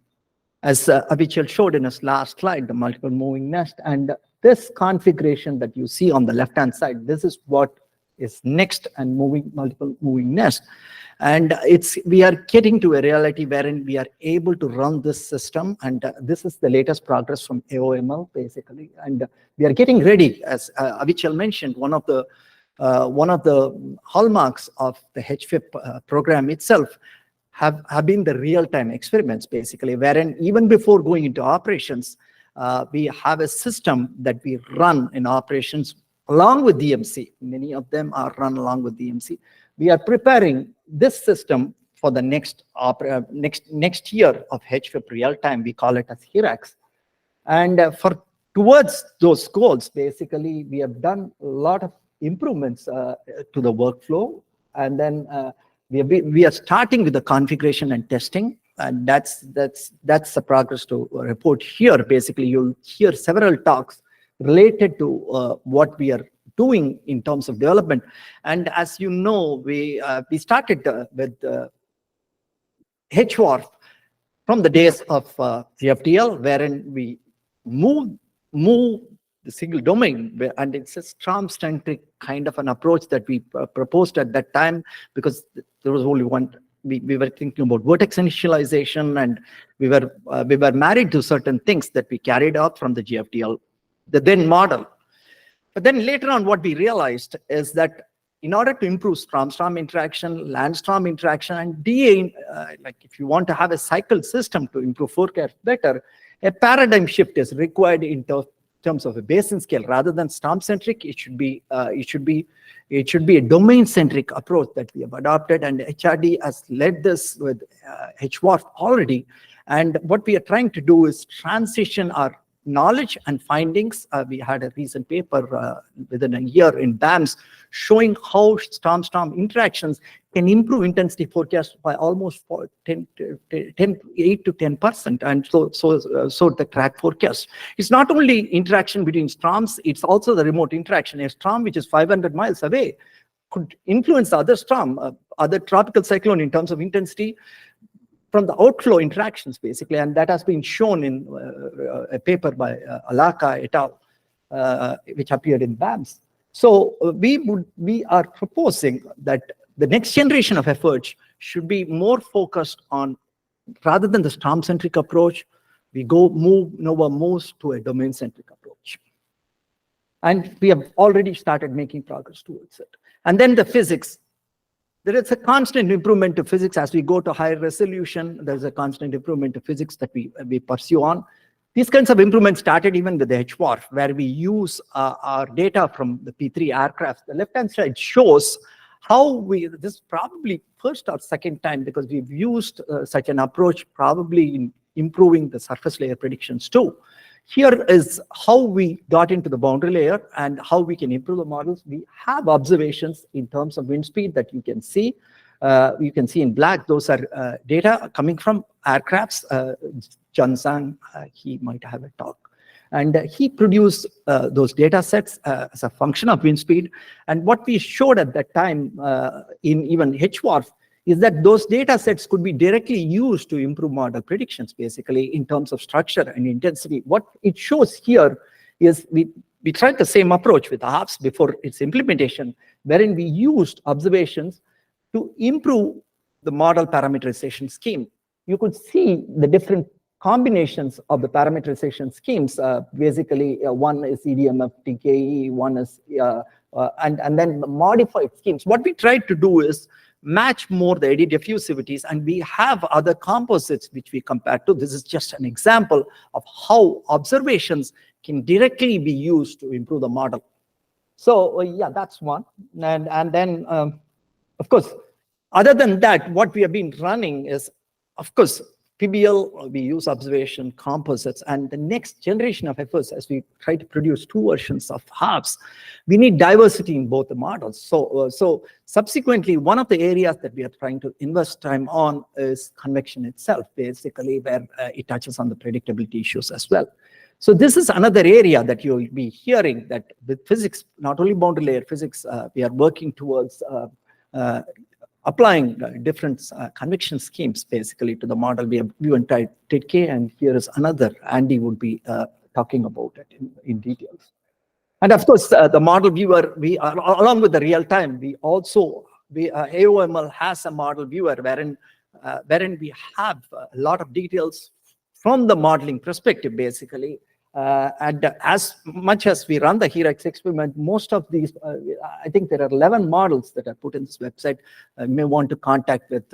as Abichal showed in his last slide, the multiple moving nest, and this configuration that you see on the left-hand side, this is what is next and multiple moving nest. And we are getting to a reality wherein we are able to run this system, and this is the latest progress from AOML, basically. And we are getting ready, as Abichal mentioned, one of the hallmarks of the HFIP program itself have been the real-time experiments, basically, wherein even before going into operations, we have a system that we run in operations along with DMC. Many of them are run along with DMC. We are preparing this system for the next year of HFIP real-time. We call it as HIRAX. And towards those goals, basically, we have done a lot of improvements to the workflow. And then we are starting with the configuration and testing. And that's the progress to report here. Basically, you'll hear several talks related to what we are doing in terms of development. And as you know, we started with HWARF from the days of GFDL, wherein we move the single domain, and it's a STROM-centric kind of an approach that we proposed at that time, because there was only one. We were thinking about vertex initialization, and we were married to certain things that we carried out from the GFDL, the then model. But then later on, what we realized is that in order to improve storm-storm interaction, land-storm interaction, and DA, like if you want to have a cycle system to improve forecast better, a paradigm shift is required in terms of a basin scale. Rather than storm-centric, it should be a domain-centric approach that we have adopted, and HRD has led this with HWARF already. And what we are trying to do is transition our knowledge and findings. We had a recent paper within a year in BAMS showing how storm-storm interactions can improve intensity forecast by almost 8 to 10%, and so the track forecast. It's not only interaction between storms, it's also the remote interaction. A storm which is 500 miles away could influence the other storm, other tropical cyclone in terms of intensity from the outflow interactions, basically, and that has been shown in a paper by Alaka et al., which appeared in BAMS. So we are proposing that the next generation of efforts should be more focused on, rather than the storm-centric approach, NOVA moves to a domain-centric approach. And we have already started making progress towards it. And then the physics. There is a constant improvement to physics as we go to higher resolution. There's a constant improvement to physics that we pursue on. These kinds of improvements started even with the HWARF, where we use our data from the P3 aircraft. The left-hand side shows how this is probably first or second time, because we've used such an approach probably in improving the surface layer predictions too. Here is how we got into the boundary layer and how we can improve the models. We have observations in terms of wind speed that you can see. You can see in black, those are data coming from aircrafts. Johnson, he might have a talk. And he produced those data sets as a function of wind speed. And what we showed at that time in even HWARF is that those data sets could be directly used to improve model predictions, basically, in terms of structure and intensity. What it shows here is we tried the same approach with HAFS before its implementation, wherein we used observations to improve the model parameterization scheme. You could see the different combinations of the parameterization schemes. Basically, one is EDMF, TKE, one is, and then the modified schemes. What we tried to do is match more the eddy diffusivities, and we have other composites which we compare to. This is just an example of how observations can directly be used to improve the model. So yeah, that's one. And then, of course, other than that, what we have been running is, of course, PBL, we use observation, composites, and the next generation of efforts, as we try to produce 2 versions of HAFS, we need diversity in both the models. So subsequently, one of the areas that we are trying to invest time on is convection itself, basically, where it touches on the predictability issues as well. So this is another area that you'll be hearing, that with physics, not only boundary layer physics, we are working towards applying different convection schemes basically to the model. We have given TK, and here is another. Andy would be talking about it in details. And of course, the model viewer, we are, along with the real time, we also, AOML has a model viewer wherein we have a lot of details from the modeling perspective, basically. And as much as we run the HEREX experiment, most of these, I think there are 11 models that are put in this website. You may want to contact with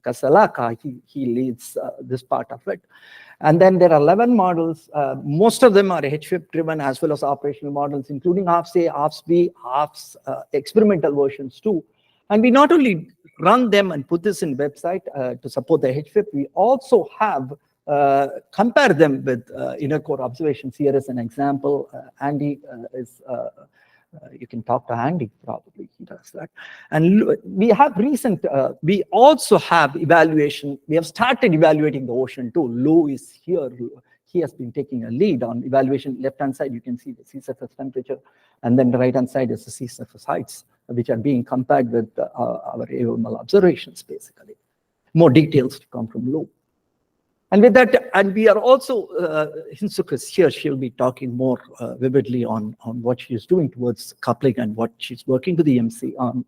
Kasalaka. He leads this part of it. And then there are 11 models. Most of them are HFIP driven, as well as operational models, including HAFS A, HAFS B, HAFS experimental versions too. And we not only run them and put this in website to support the HFIP, we also have compare them with inner core observations. Here is an example. Andy is, you can talk to Andy, probably he does that. And we have recent, we also have evaluation. We have started evaluating the ocean too. Lou is here. He has been taking a lead on evaluation. Left-hand side, you can see the sea surface temperature. And then the right-hand side is the sea surface heights, which are being compared with our AOML observations, basically. More details to come from Lou. And with that, and we are also, Hinsuka is here, she'll be talking more vividly on what she is doing towards coupling and what she's working with the EMC on.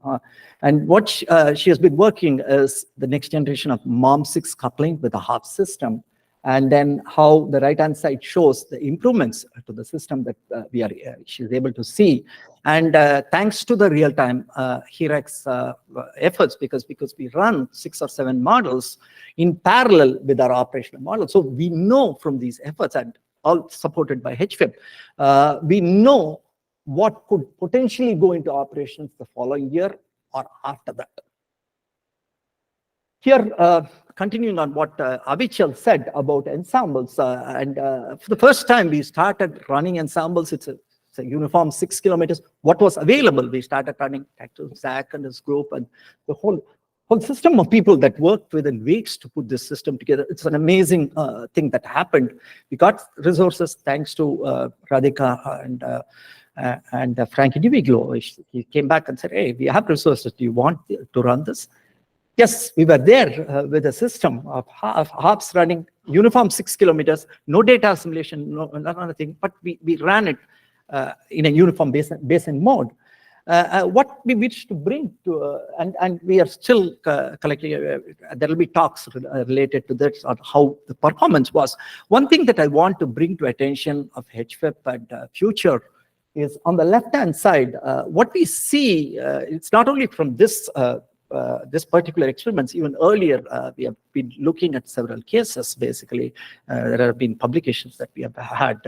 And what she has been working is the next generation of MOM6 coupling with the HAFS system. And then how the right-hand side shows the improvements to the system that she's able to see. And thanks to the real-time HEREX efforts, because we run 6 or 7 models in parallel with our operational model. So we know from these efforts, and all supported by HFIP, we know what could potentially go into operations the following year or after that. Here, continuing on what Avichal said about ensembles, and for the first time we started running ensembles. It's a uniform 6 kilometers. What was available, we started running. Zach and his group, and the whole system of people that worked within weeks to put this system together. It's an amazing thing that happened. We got resources thanks to Radhika and Frankie Diviglo. He came back and said, hey, we have resources. Do you want to run this? Yes, we were there with a system of HAFS running uniform 6 kilometers, no data assimilation, no nothing, but we ran it in a uniform basin mode. What we wish to bring to, and we are still collecting, there will be talks related to this on how the performance was. One thing that I want to bring to attention of HFIP and future is on the left-hand side, what we see, it's not only from this this particular experiments, even earlier, we have been looking at several cases, basically. There have been publications that we have had,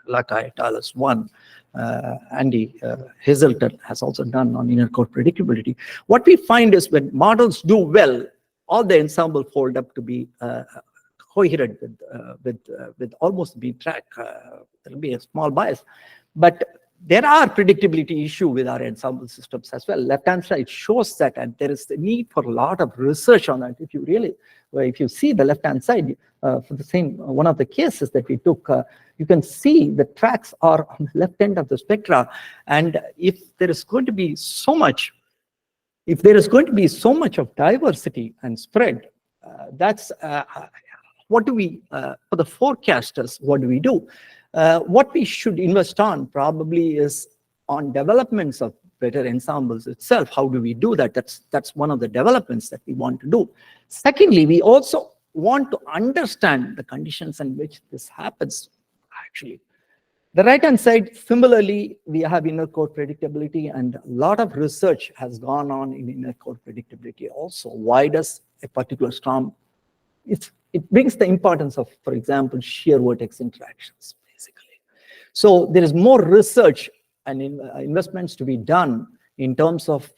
Laka et al. Is one. Andy Hazelton has also done on inner core predictability. What we find is when models do well, all the ensemble fold up to be coherent with almost being track. There will be a small bias, but there are predictability issue with our ensemble systems as well. Left-hand side shows that, and there is the need for a lot of research on that. If you see the left-hand side for the same one of the cases that we took, you can see the tracks are on the left end of the spectra, and if there is going to be so much of diversity and spread, that's what do we for the forecasters? What do we do? What we should invest on probably is on developments of better ensembles itself. How do we do that? That's one of the developments that we want to do. Secondly, we also want to understand the conditions in which this happens, actually. The right-hand side, similarly, we have inner core predictability, and a lot of research has gone on in inner core predictability also. Why does a particular storm, it brings the importance of, for example, shear vertex interactions. So there is more research and investments to be done in terms of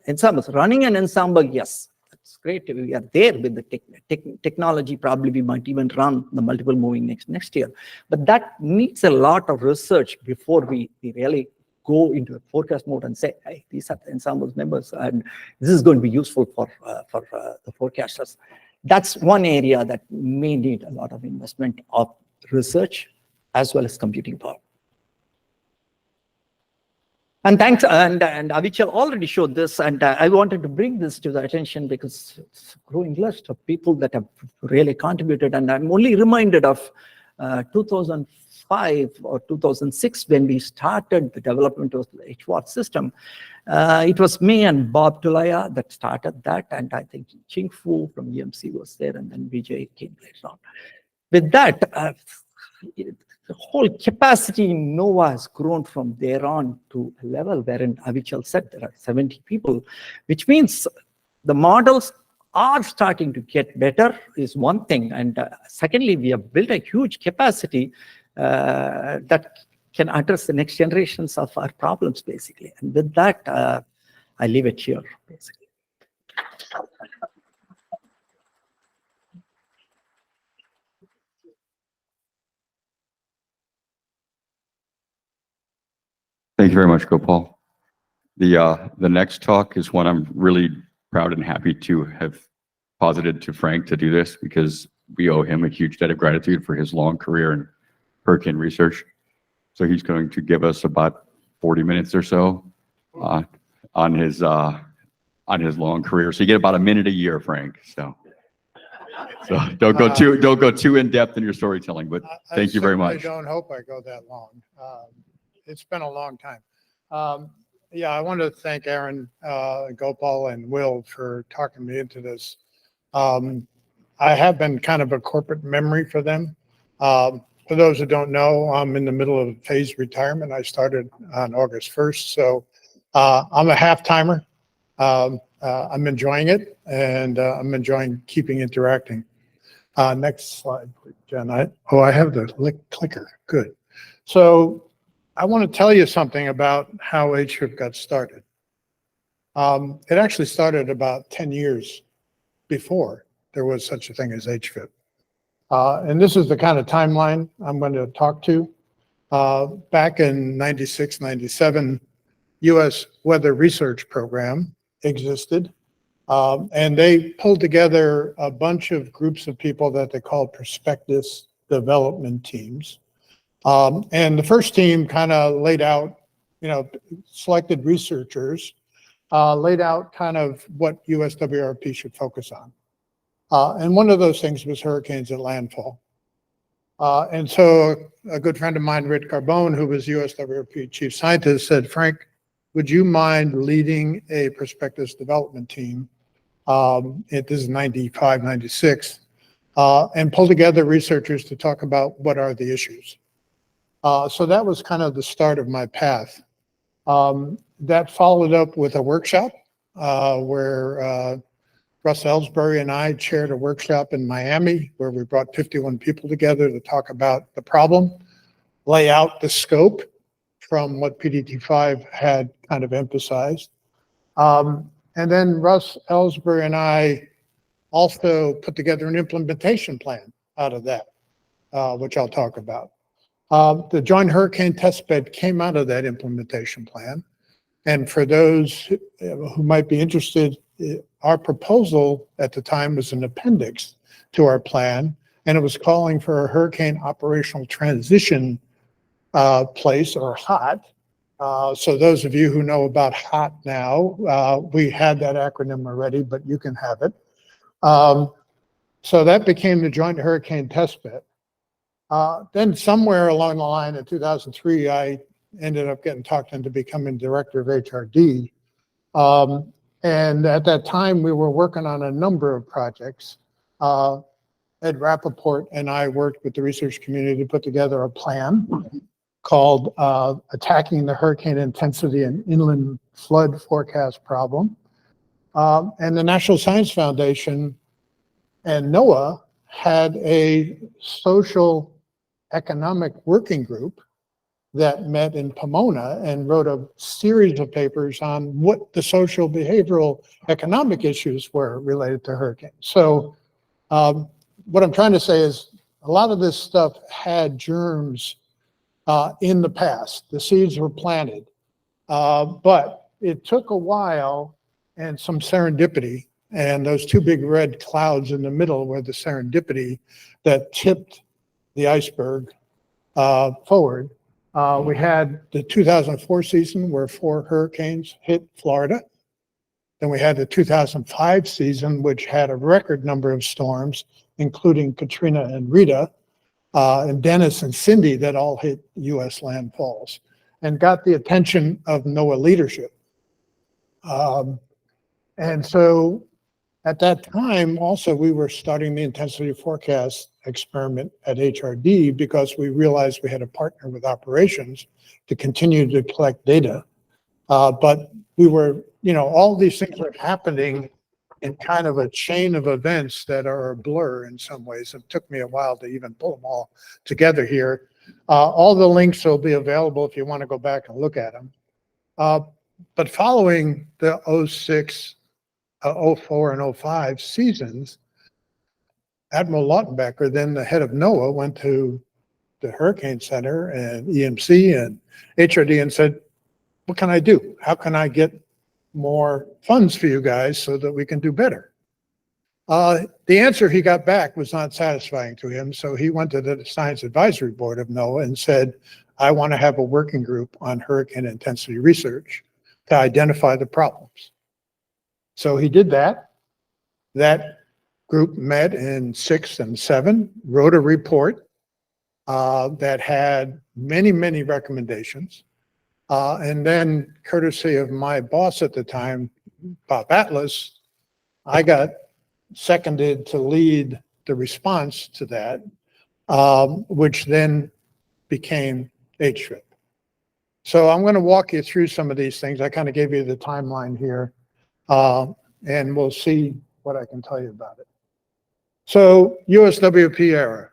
ensembles. Running an ensemble, yes, that's great. We are there with the technology. Probably we might even run the multiple moving next year. But that needs a lot of research before we really go into a forecast mode and say, hey, these are the ensembles members, and this is going to be useful for the forecasters. That's one area that may need a lot of investment of research as well as computing power. And thanks, and Avichal already showed this, and I wanted to bring this to the attention because it's a growing list of people that have really contributed, and I'm only reminded of 2005 or 2006 when we started the development of the HWAT system. It was me and Bob Tulaya that started that, and I think Ching Fu from EMC was there, and then Vijay came later on. With that, the whole capacity in NOVA has grown from there on to a level wherein Avichal said there are 70 people, which means the models are starting to get better is one thing. And secondly, we have built a huge capacity that can address the next generations of our problems, basically. And with that, I leave it here, basically. Thank you very much, Gopal. The next talk is one I'm really proud and happy to have posited to Frank to do this, because we owe him a huge debt of gratitude for his long career in hurricane research. So he's going to give us about 40 minutes or so on his long career. So you get about a minute a year, Frank. So don't go too in depth in your storytelling, but thank you very much. I don't hope I go that long. It's been a long time. Yeah, I want to thank Aaron, Gopal, and Will for talking me into this. I have been kind of a corporate memory for them. For those who don't know, I'm in the middle of phased retirement. I started on August 1st, so I'm a half-timer. I'm enjoying it, and I'm enjoying keeping interacting. Next slide, please, Jen. I have the clicker. Good. So I want to tell you something about how HFIP got started. It actually started about 10 years before there was such a thing as HFIP. And this is the kind of timeline I'm going to talk to. Back in 96, 97, U.S. Weather Research Program existed. And they pulled together a bunch of groups of people that they called prospectus development teams. And the first team kind of laid out, selected researchers, laid out kind of what USWRP should focus on. And one of those things was hurricanes at landfall. And so a good friend of mine, Rick Carbone, who was USWRP chief scientist, said, Frank, would you mind leading a prospectus development team? This is 95, 96, and pull together researchers to talk about what are the issues. So that was kind of the start of my path. That followed up with a workshop where Russ Ellsbury and I chaired a workshop in Miami where we brought 51 people together to talk about the problem, lay out the scope from what PDT5 had kind of emphasized. And then Russ Ellsbury and I also put together an implementation plan out of that, which I'll talk about. The Joint Hurricane Testbed came out of that implementation plan. And for those who might be interested, our proposal at the time was an appendix to our plan, and it was calling for a hurricane operational transition place, or HOT. So those of you who know about HOT now, we had that acronym already, but you can have it. So that became the Joint Hurricane Testbed. Then somewhere along the line in 2003, I ended up getting talked into becoming director of HRD. And at that time, we were working on a number of projects. Ed Rappaport and I worked with the research community to put together a plan called Attacking the Hurricane Intensity and Inland Flood Forecast Problem. And the National Science Foundation and NOAA had a social economic working group that met in Pomona and wrote a series of papers on what the social, behavioral, economic issues were related to hurricanes. So what I'm trying to say is a lot of this stuff had germs in the past. The seeds were planted, but it took a while and some serendipity, and those two big red clouds in the middle were the serendipity that tipped the iceberg forward. We had the 2004 season where 4 hurricanes hit Florida. Then we had the 2005 season, which had a record number of storms, including Katrina and Rita, and Dennis and Cindy, that all hit U.S. landfalls and got the attention of NOAA leadership. And so at that time, also, we were starting the intensity forecast experiment at HRD because we realized we had to partner with operations to continue to collect data. But we were, all these things were happening in kind of a chain of events that are a blur in some ways. It took me a while to even pull them all together here. All the links will be available if you want to go back and look at them. But following the 06, 04 and 05 seasons, Admiral Lautenbecker, then the head of NOAA, went to the Hurricane Center and EMC and HRD and said, what can I do? How can I get more funds for you guys so that we can do better? The answer he got back was not satisfying to him, so he went to the Science Advisory Board of NOAA and said, I want to have a working group on hurricane intensity research to identify the problems. So he did that. That group met in 6 and 7, wrote a report that had many, many recommendations. And then, courtesy of my boss at the time, Bob Atlas, I got seconded to lead the response to that, which then became HFIP. So I'm going to walk you through some of these things. I kind of gave you the timeline here, and we'll see what I can tell you about it. So USWP era,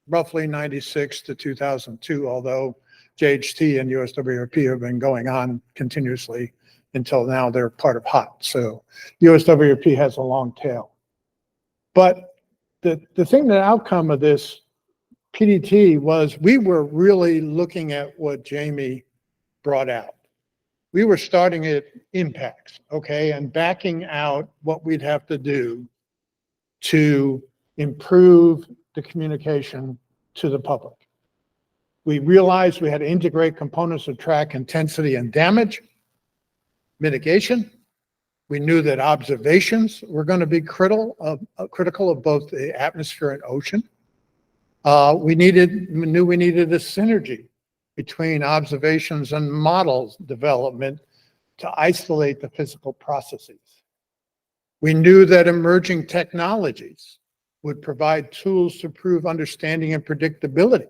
roughly 96 to 2002, although JHT and USWP have been going on continuously until now. They're part of HOT. So USWP has a long tail. But the outcome of this PDT was we were really looking at what Jamie brought out. We were starting at impacts, okay, and backing out what we'd have to do to improve the communication to the public. We realized we had to integrate components of track intensity and damage mitigation. We knew that observations were going to be critical of both the atmosphere and ocean. We knew we needed a synergy between observations and models development to isolate the physical processes. We knew that emerging technologies would provide tools to prove understanding and predictability.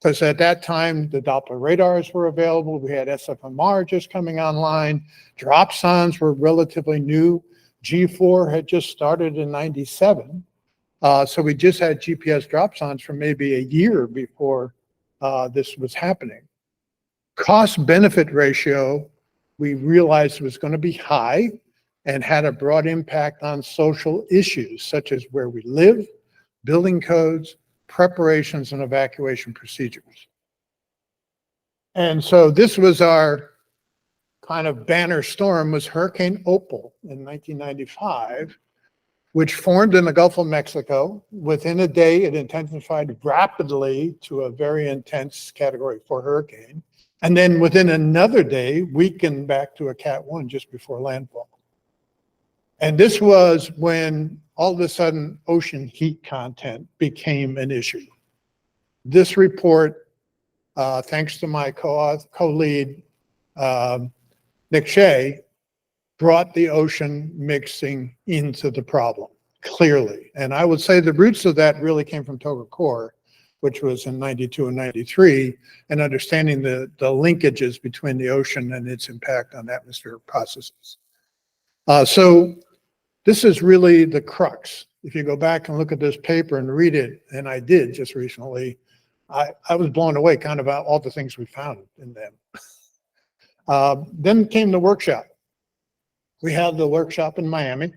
Because at that time, the Doppler radars were available. We had SFMR just coming online. Dropsondes were relatively new. G4 had just started in 97. So we just had GPS dropsondes for maybe a year before this was happening. Cost-benefit ratio, we realized was going to be high and had a broad impact on social issues such as where we live, building codes, preparations, and evacuation procedures. And so this was our kind of banner storm, was Hurricane Opal in 1995, which formed in the Gulf of Mexico. Within a day, it intensified rapidly to a very intense Category 4 hurricane. And then within another day, weakened back to a Cat 1 just before landfall. And this was when all of a sudden ocean heat content became an issue. This report, thanks to my co-lead, Nick Shea, brought the ocean mixing into the problem, clearly. And I would say the roots of that really came from Toga Core, which was in 92 and 93, and understanding the linkages between the ocean and its impact on atmospheric processes. So this is really the crux. If you go back and look at this paper and read it, and I did just recently, I was blown away kind of about all the things we found in them. Then came the workshop. We had the workshop in Miami.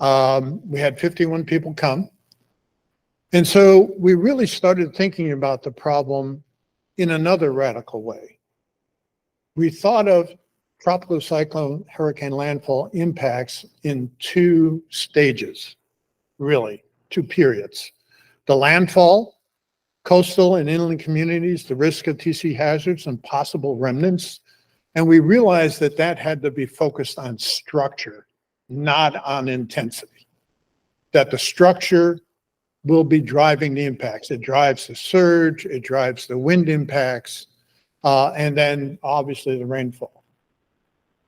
We had 51 people come. And so we really started thinking about the problem in another radical way. We thought of tropical cyclone hurricane landfall impacts in two stages, really, two periods. The landfall, coastal and inland communities, the risk of TC hazards and possible remnants. And we realized that that had to be focused on structure, not on intensity. That the structure will be driving the impacts. It drives the surge, it drives the wind impacts, and then obviously the rainfall.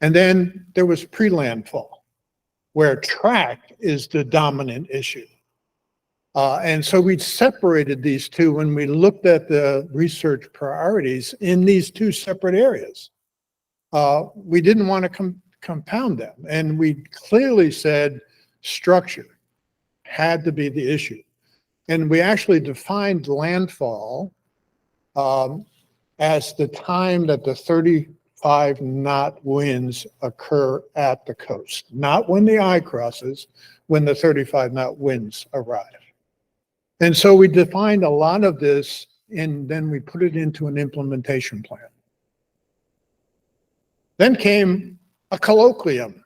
And then there was pre-landfall, where track is the dominant issue. And so we separated these two when we looked at the research priorities in these two separate areas. We didn't want to compound them. And we clearly said structure had to be the issue. And we actually defined landfall as the time that the 35 knot winds occur at the coast, not when the eye crosses, when the 35 knot winds arrive. And so we defined a lot of this, and then we put it into an implementation plan. Then came a colloquium.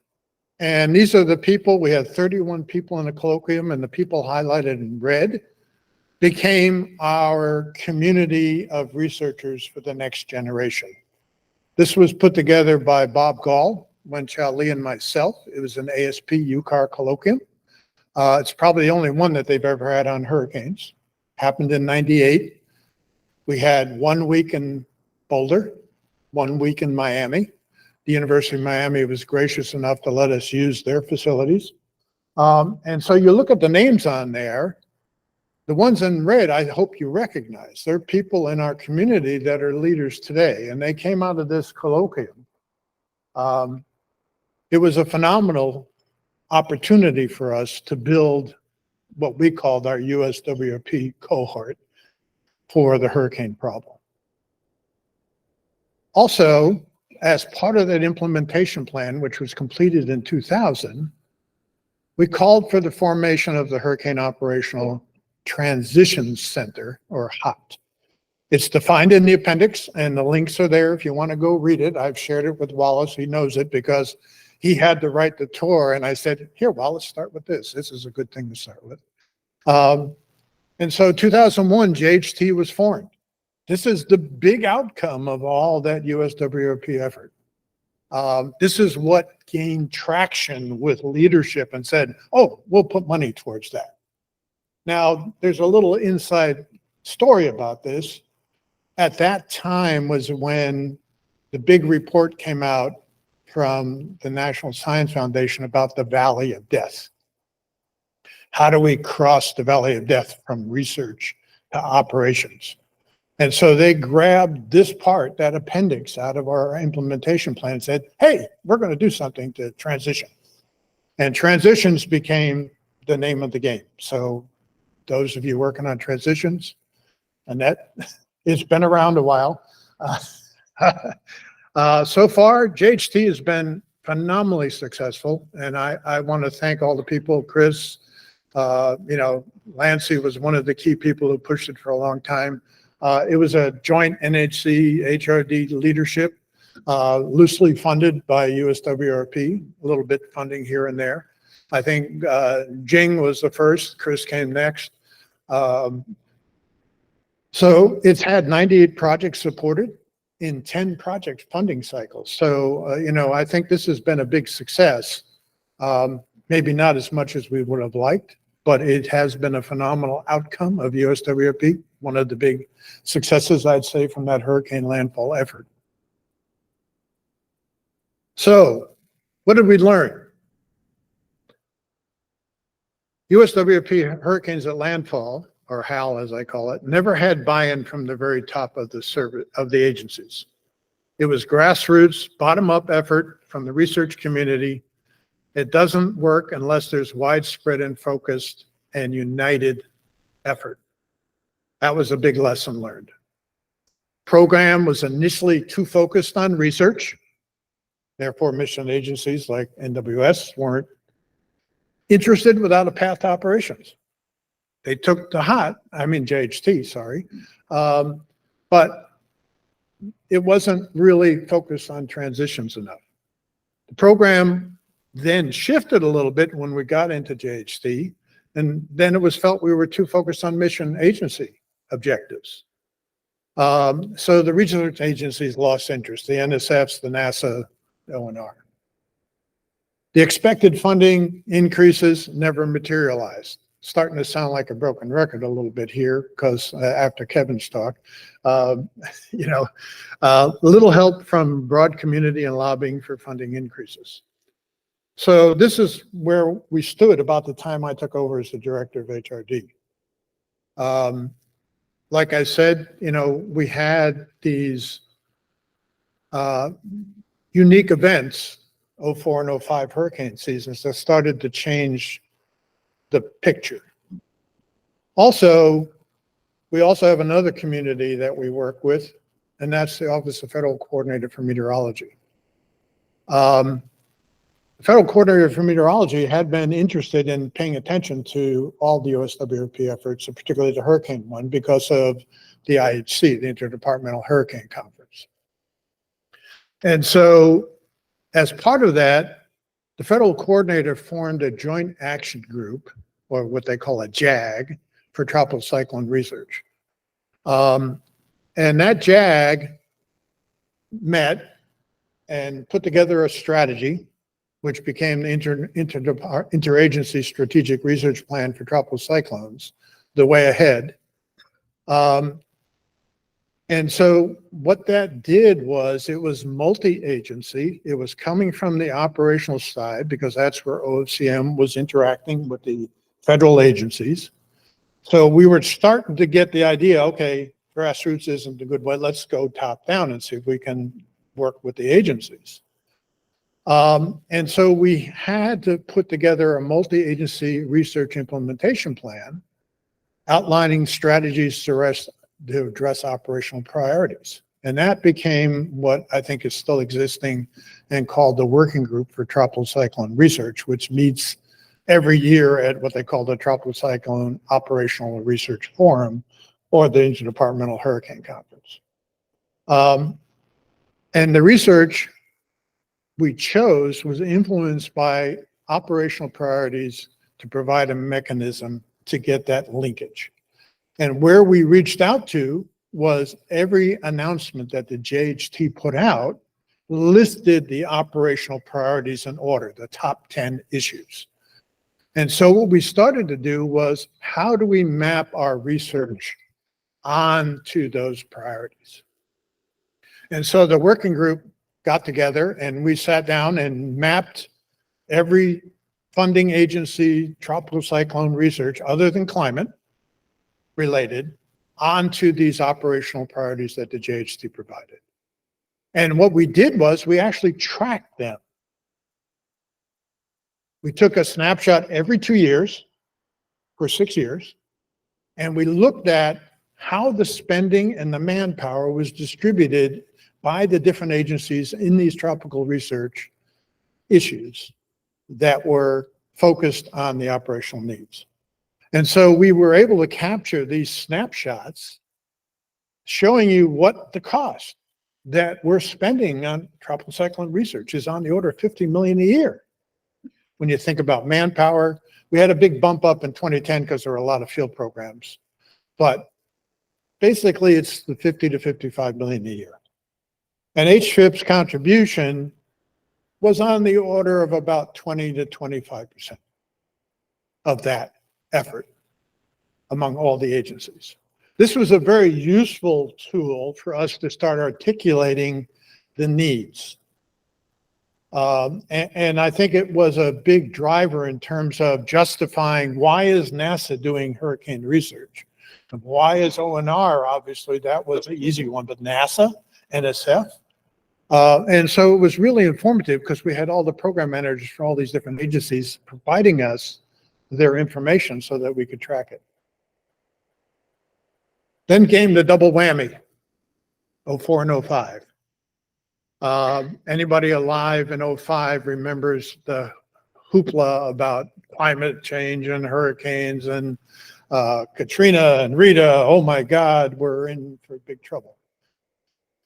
And these are the people, we had 31 people in the colloquium, and the people highlighted in red became our community of researchers for the next generation. This was put together by Bob Gall, Wen Chao Lee, and myself. It was an ASP UCAR colloquium. It's probably the only one that they've ever had on hurricanes. Happened in 98. We had 1 week in Boulder, 1 week in Miami. The University of Miami was gracious enough to let us use their facilities. And so you look at the names on there, the ones in red, I hope you recognize. They're people in our community that are leaders today, and they came out of this colloquium. It was a phenomenal opportunity for us to build what we called our USWP cohort for the hurricane problem. Also, as part of that implementation plan, which was completed in 2000, we called for the formation of the Hurricane Operational Transition Center, or HAFS. It's defined in the appendix, and the links are there if you want to go read it. I've shared it with Wallace. He knows it because he had to write the tour, and I said, here, Wallace, start with this. This is a good thing to start with. And so 2001, JHT was formed. This is the big outcome of all that USWP effort. This is what gained traction with leadership and said, oh, we'll put money towards that. Now, there's a little inside story about this. At that time was when the big report came out from the National Science Foundation about the Valley of Death. How do we cross the Valley of Death from research to operations? And so they grabbed this part, that appendix, out of our implementation plan and said, hey, we're going to do something to transition. And transitions became the name of the game. So those of you working on transitions, Annette, it's been around a while. So far, JHT has been phenomenally successful. And I want to thank all the people, Chris, Lancy was one of the key people who pushed it for a long time. It was a joint NHC HRD leadership, loosely funded by USWRP, a little bit funding here and there. I think Jing was the first, Chris came next. So it's had 98 projects supported in 10 project funding cycles. So, I think this has been a big success. Maybe not as much as we would have liked, but it has been a phenomenal outcome of USWRP, one of the big successes, I'd say, from that hurricane landfall effort. So what did we learn? USWRP hurricanes at landfall, or HAL as I call it, never had buy-in from the very top of the service of the agencies. It was grassroots, bottom-up effort from the research community. It doesn't work unless there's widespread and focused and united effort. That was a big lesson learned. Program was initially too focused on research. Therefore, mission agencies like NWS weren't interested without a path to operations. They took JHT, sorry. But it wasn't really focused on transitions enough. The program then shifted a little bit when we got into JHT, and then it was felt we were too focused on mission agency objectives. So the research agencies lost interest, the NSFs, the NASA, ONR. The expected funding increases never materialized. Starting to sound like a broken record a little bit here, because after Kevin's talk, little help from broad community and lobbying for funding increases. So this is where we stood about the time I took over as the director of HRD. Like I said, we had these unique events, 04 and 05 hurricane seasons, that started to change the picture. Also, we also have another community that we work with, and that's the Office of Federal Coordinator for Meteorology. The Federal Coordinator for Meteorology had been interested in paying attention to all the USWRP efforts, and particularly the hurricane one, because of the IHC, the Interdepartmental Hurricane Conference. And so, as part of that, the federal coordinator formed a joint action group, or what they call a JAG, for tropical cyclone research. And that JAG met and put together a strategy, which became the Interagency Strategic Research Plan for Tropical Cyclones, the way ahead. And so what that did was, it was multi-agency. It was coming from the operational side, because that's where OFCM was interacting with the federal agencies. So we were starting to get the idea, okay, grassroots isn't a good way. Let's go top down and see if we can work with the agencies. And so we had to put together a multi-agency research implementation plan outlining strategies to address operational priorities. And that became what I think is still existing and called the Working Group for Tropical Cyclone Research, which meets every year at what they call the Tropical Cyclone Operational Research Forum, or the Interdepartmental Hurricane Conference. And the research we chose was influenced by operational priorities to provide a mechanism to get that linkage. And where we reached out to was every announcement that the JHT put out listed the operational priorities in order, the top 10 issues. And so what we started to do was, how do we map our research onto those priorities? And so the working group got together and we sat down and mapped every funding agency tropical cyclone research other than climate related onto these operational priorities that the JHT provided. And what we did was we actually tracked them. We took a snapshot every 2 years for 6 years, and we looked at how the spending and the manpower was distributed by the different agencies in these tropical research issues that were focused on the operational needs. And so we were able to capture these snapshots showing you what the cost that we're spending on tropical cyclone research is on the order of 50 million a year. When you think about manpower, we had a big bump up in 2010 because there were a lot of field programs, but basically it's the 50 to 55 million a year. And HFIP's contribution was on the order of about 20 to 25% of that effort among all the agencies. This was a very useful tool for us to start articulating the needs. And I think it was a big driver in terms of justifying why is NASA doing hurricane research? And why is ONR? Obviously, that was an easy one, but NASA, NSF. And so it was really informative because we had all the program managers for all these different agencies providing us their information so that we could track it. Then came the double whammy, 04 and 05. Anybody alive in 05 remembers the hoopla about climate change and hurricanes and Katrina and Rita. Oh my God, we're in for big trouble.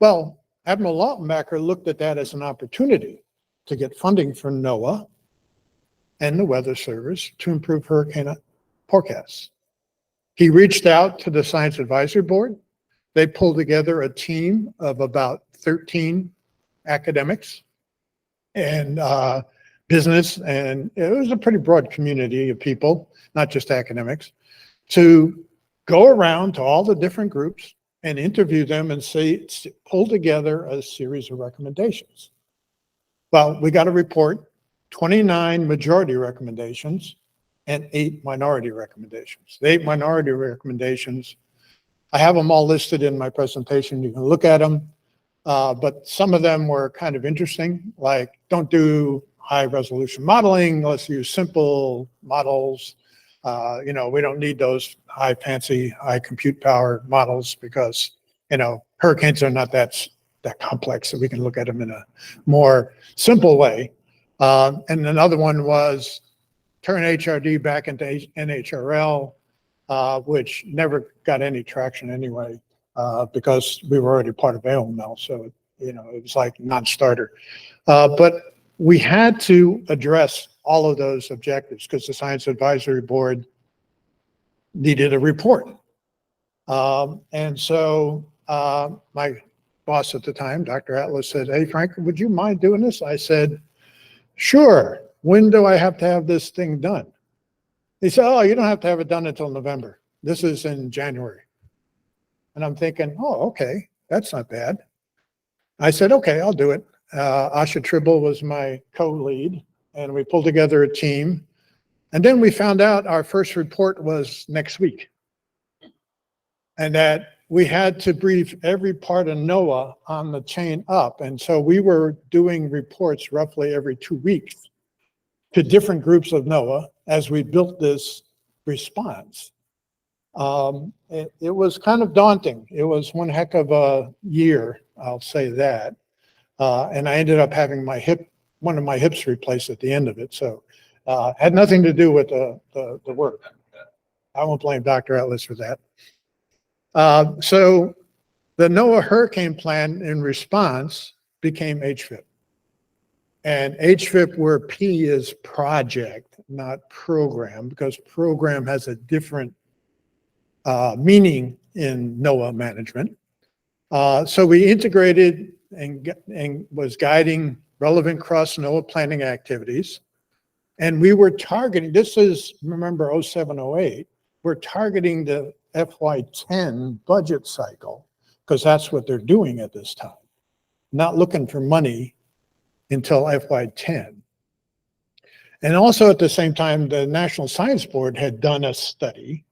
Well, Admiral Lautenbacher looked at that as an opportunity to get funding from NOAA and the Weather Service to improve hurricane forecasts. He reached out to the Science Advisory Board. They pulled together a team of about 13 academics and business, and it was a pretty broad community of people, not just academics, to go around to all the different groups and interview them and pull together a series of recommendations. Well, we got a report, 29 majority recommendations and 8 minority recommendations. The 8 minority recommendations, I have them all listed in my presentation. You can look at them, but some of them were kind of interesting, like don't do high resolution modeling, let's use simple models. We don't need those high compute power models because, hurricanes are not that complex, so we can look at them in a more simple way. And another one was turn HRD back into NHRL, which never got any traction anyway, because we were already part of AOML, so it was like non-starter. But we had to address all of those objectives because the Science Advisory Board needed a report. And so my boss at the time, Dr. Atlas, said, "Hey, Frank, would you mind doing this?" I said, "Sure. When do I have to have this thing done?" He said, "Oh, you don't have to have it done until November. This is in January." And I'm thinking, oh, okay, that's not bad. I said, okay, I'll do it. Asha Tribble was my co-lead, and we pulled together a team. And then we found out our first report was next week, and that we had to brief every part of NOAA on the chain up. And so we were doing reports roughly every 2 weeks to different groups of NOAA as we built this response. It was kind of daunting. It was one heck of a year, I'll say that. And I ended up having one of my hips replaced at the end of it. So had nothing to do with the work. I won't blame Dr. Atlas for that. So the NOAA Hurricane Plan in response became HFIP. And HFIP, where P is project, not program, because program has a different meaning in NOAA management. So we integrated and was guiding relevant cross NOAA planning activities. And we were targeting, this is, remember, 07, 08, we're targeting the FY10 budget cycle because that's what they're doing at this time. Not looking for money until FY10. And also at the same time, the National Science Board had done a study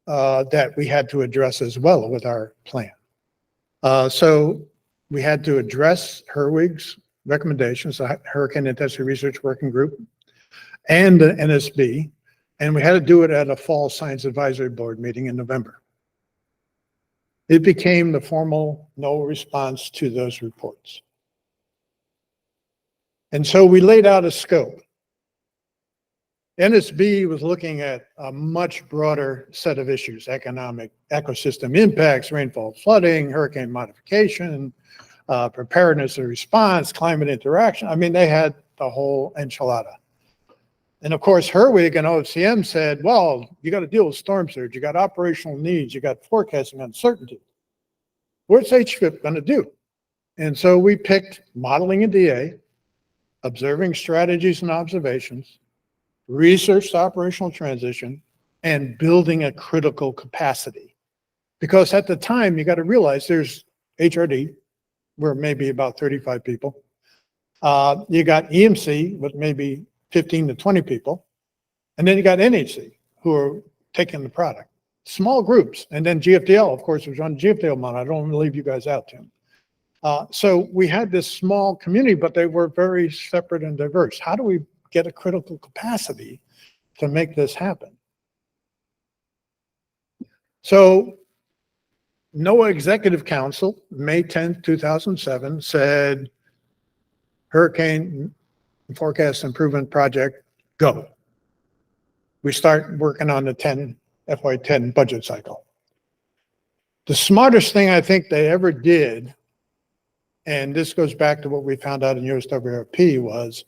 that we had to address as well with our plan. So we had to address Herwig's recommendations, the Hurricane Intensity Research Working Group, and the NSB, and we had to do it at a fall Science Advisory Board meeting in November. It became the formal no response to those reports. And so we laid out a scope. NSB was looking at a much broader set of issues: economic, ecosystem impacts, rainfall, flooding, hurricane modification, preparedness and response, climate interaction. I mean, they had the whole enchilada. And of course, Herwig and OFCM said, well, you got to deal with storm surge, you got operational needs, you got forecasting uncertainty. What's HFIP going to do? And so we picked modeling a DA, observing strategies and observations, research to operational transition, and building a critical capacity. Because at the time, you got to realize there's HRD, we're maybe about 35 people. You got EMC with maybe 15 to 20 people. And then you got NHC who are taking the product. Small groups. And then GFDL, of course, was on GFDL model. I don't want to leave you guys out, Tim. So we had this small community, but they were very separate and diverse. How do we get a critical capacity to make this happen? So NOAA Executive Council, May 10th, 2007, said, Hurricane Forecast Improvement Project, go. We start working on the FY10 budget cycle. The smartest thing I think they ever did, and this goes back to what we found out in USWRP, was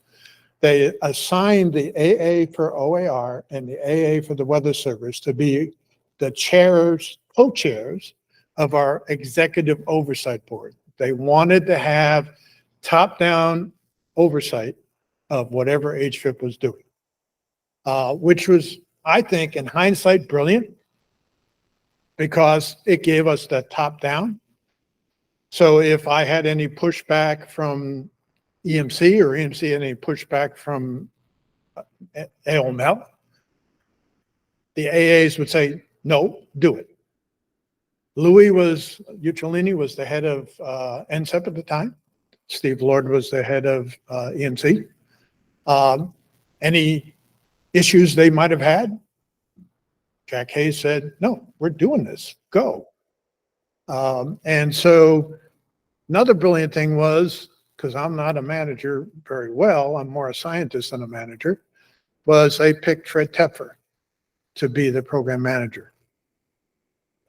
they assigned the AA for OAR and the AA for the Weather Service to be the chairs, co-chairs of our executive oversight board. They wanted to have top-down oversight of whatever HFIP was doing, which was, I think, in hindsight, brilliant, because it gave us that top-down. So if I had any pushback from EMC or EMC had any pushback from AOML, the AAs would say, no, do it. Uccellini was the head of NCEP at the time. Steve Lord was the head of EMC. Any issues they might have had, Jack Hayes said, no, we're doing this, go. And so another brilliant thing was, because I'm not a manager very well, I'm more a scientist than a manager, was they picked Fred Tepfer to be the program manager.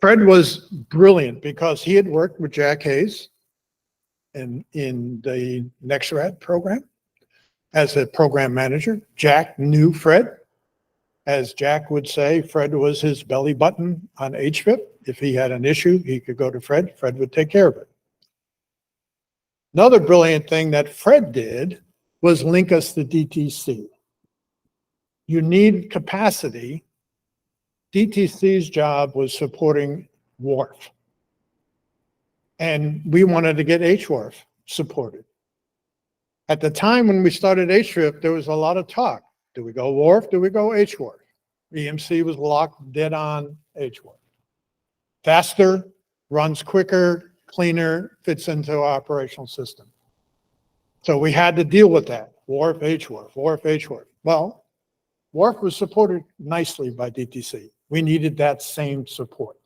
Fred was brilliant because he had worked with Jack Hayes in the NextRad program as a program manager. Jack knew Fred. As Jack would say, Fred was his belly button on HFIP. If he had an issue, he could go to Fred. Fred would take care of it. Another brilliant thing that Fred did was link us to DTC. You need capacity. DTC's job was supporting WRF. And we wanted to get HWRF supported. At the time when we started HFIP, there was a lot of talk. Do we go WRF? Do we go HWRF? EMC was locked dead on HWRF. Faster, runs quicker, cleaner, fits into our operational system. So we had to deal with that. WRF, HWRF, WRF, HWRF. Well, WRF was supported nicely by DTC. We needed that same support.